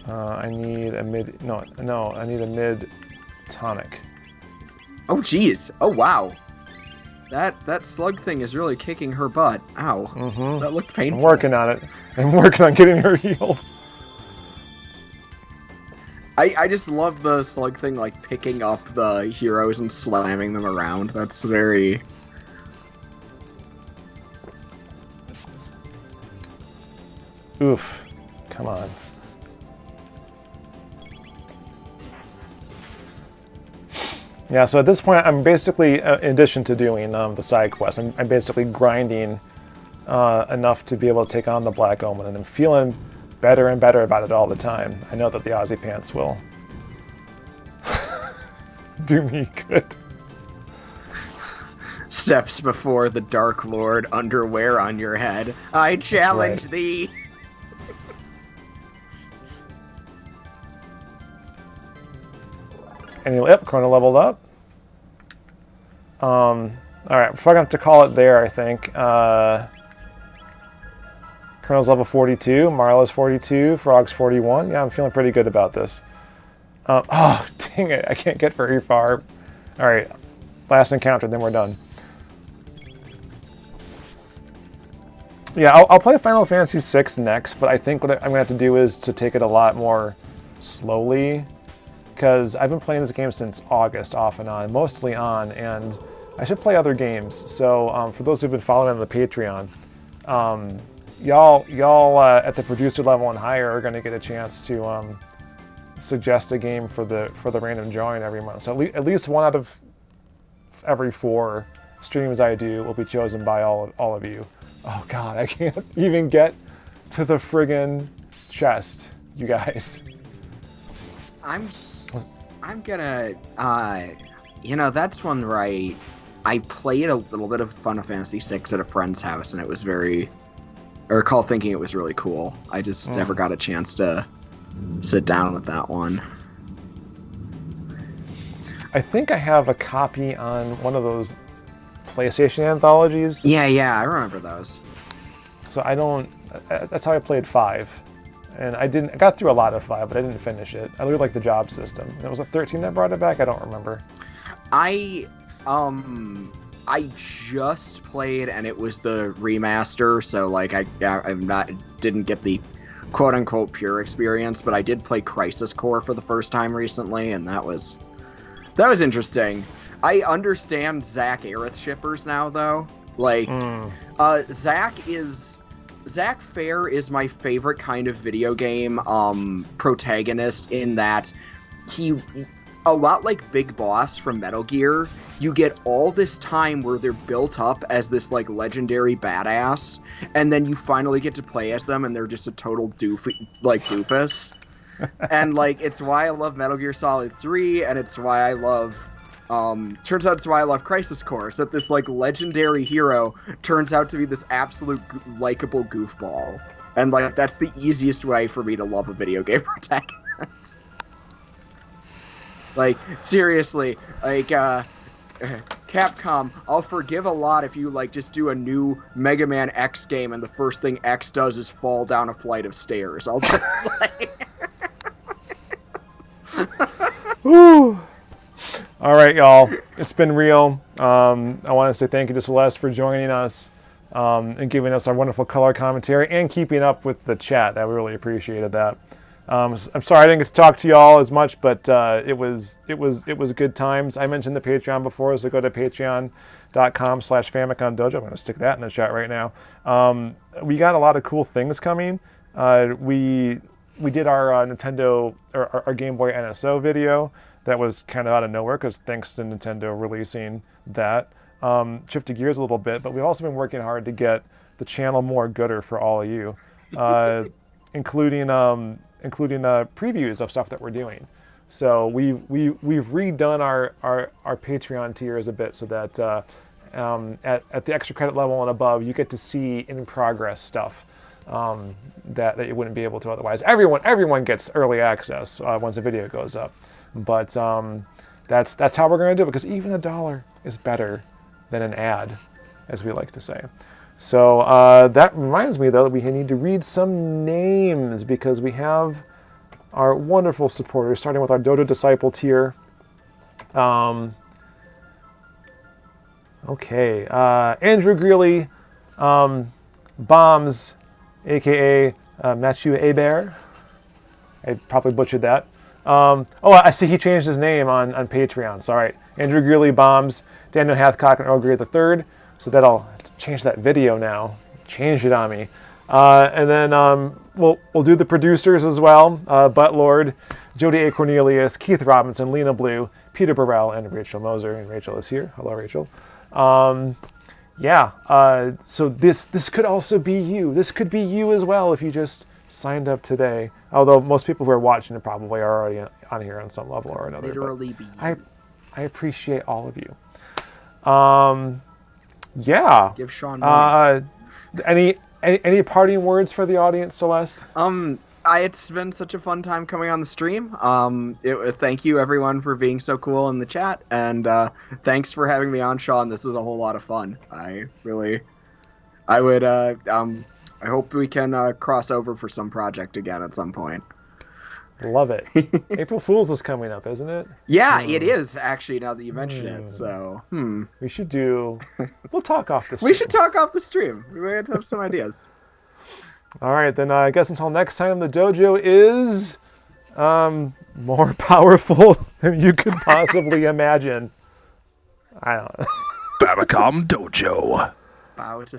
I need a mid. No, I need a mid tonic. Oh, jeez. Oh, wow. That slug thing is really kicking her butt. Ow. Mm-hmm. That looked painful. I'm working on it. I'm working on getting her healed. I just love the slug thing, like picking up the heroes and slamming them around. That's very. Oof. Come on. Yeah, so at this point, I'm basically, in addition to doing the side quests, I'm basically grinding enough to be able to take on the Black Omen, and I'm feeling better and better about it all the time. I know that the Ozzie pants will do me good. Steps before the Dark Lord, underwear on your head. I challenge thee. And yep, Chrono leveled up. All right, we're going to have to call it there, I think. Chrono's level 42, Marla's 42, Frog's 41. Yeah, I'm feeling pretty good about this. Oh, dang it, I can't get very far. All right, last encounter, then we're done. Yeah, I'll play Final Fantasy VI next, but I think what I'm going to have to do is to take it a lot more slowly, because I've been playing this game since August, off and on, mostly on, and I should play other games. So for those who've been following on the Patreon, y'all at the producer level and higher are going to get a chance to suggest a game for the random join every month. So at least one out of every 4 streams I do will be chosen by all of you. Oh God, I can't even get to the friggin' chest, you guys. I'm gonna, that's one where I played a little bit of Final Fantasy VI at a friend's house, and it was I recall thinking it was really cool. I just never got a chance to sit down with that one. I think I have a copy on one of those PlayStation anthologies. Yeah, I remember those. So that's how I played 5. And I got through a lot of 5, but I didn't finish it. I really like the job system. And it was a 13 that brought it back? I don't remember. I just played, and it was the remaster, so like I didn't get the quote-unquote pure experience, but I did play Crisis Core for the first time recently, and that was interesting. I understand Zach Aerith shippers now, though. Like, Zach Fair is my favorite kind of video game protagonist in that he, a lot like Big Boss from Metal Gear, you get all this time where they're built up as this, like, legendary badass, and then you finally get to play as them, and they're just a total doofus. And, like, it's why I love Metal Gear Solid 3, and it's why I love... turns out it's why I love Crisis Core, is that this, like, legendary hero turns out to be this absolute likable goofball. And, like, that's the easiest way for me to love a video game protagonist. Like, seriously, like, Capcom, I'll forgive a lot if you, like, just do a new Mega Man X game and the first thing X does is fall down a flight of stairs. I'll just, like... Woo! All right, y'all. It's been real. I want to say thank you to Celeste for joining us and giving us our wonderful color commentary and keeping up with the chat. That we really appreciated that. I'm sorry I didn't get to talk to y'all as much, but it was good times. I mentioned the Patreon before, so go to patreon.com/Famicom Dojo. I'm going to stick that in the chat right now. We got a lot of cool things coming. We did our Nintendo or our Game Boy NSO video. That was kind of out of nowhere because thanks to Nintendo releasing that. Shifted gears a little bit, but we've also been working hard to get the channel more gooder for all of you, including previews of stuff that we're doing. So we've redone our Patreon tiers a bit so that at the extra credit level and above, you get to see in progress stuff that you wouldn't be able to otherwise. Everyone gets early access once a video goes up. But that's how we're going to do it, because even $1 is better than an ad, as we like to say. So that reminds me, though, that we need to read some names, because we have our wonderful supporters, starting with our Dojo Disciple tier. Okay. Andrew Greeley, Bombs, a.k.a. Mathieu Hebert. I probably butchered that. I see he changed his name on Patreon. So, all right. Andrew Greeley, Bombs, Daniel Hathcock, and Earl Grey III. So that'll change that video now. Change it on me. And then we'll do the producers as well. Butt Lord, Jody A. Cornelius, Keith Robinson, Lena Blue, Peter Burrell, and Rachel Moser. And Rachel is here. Hello, Rachel. So this could also be you. This could be you as well if you just signed up today. Although most people who are watching it probably are already on here on some level or another. Literally be you. I appreciate all of you. Give Sean money. Any parting words for the audience, Celeste? It's been such a fun time coming on the stream. Thank you everyone for being so cool in the chat, and thanks for having me on, Sean. This is a whole lot of fun. I hope we can cross over for some project again at some point. Love it. April Fool's is coming up, isn't it? Yeah, it is, actually, now that you mention it. So, we should do... We'll talk off the stream. We should talk off the stream. We might have some ideas. All right, then I guess until next time, the dojo is more powerful than you could possibly imagine. I don't know. Famicom Dojo. Bow to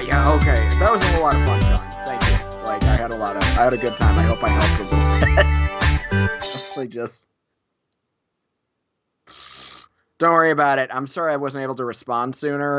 yeah, okay. That was a whole lot of fun, Sean. Thank you. Like, I had a good time. I hope I helped a little bit. Honestly, just... Don't worry about it. I'm sorry I wasn't able to respond sooner.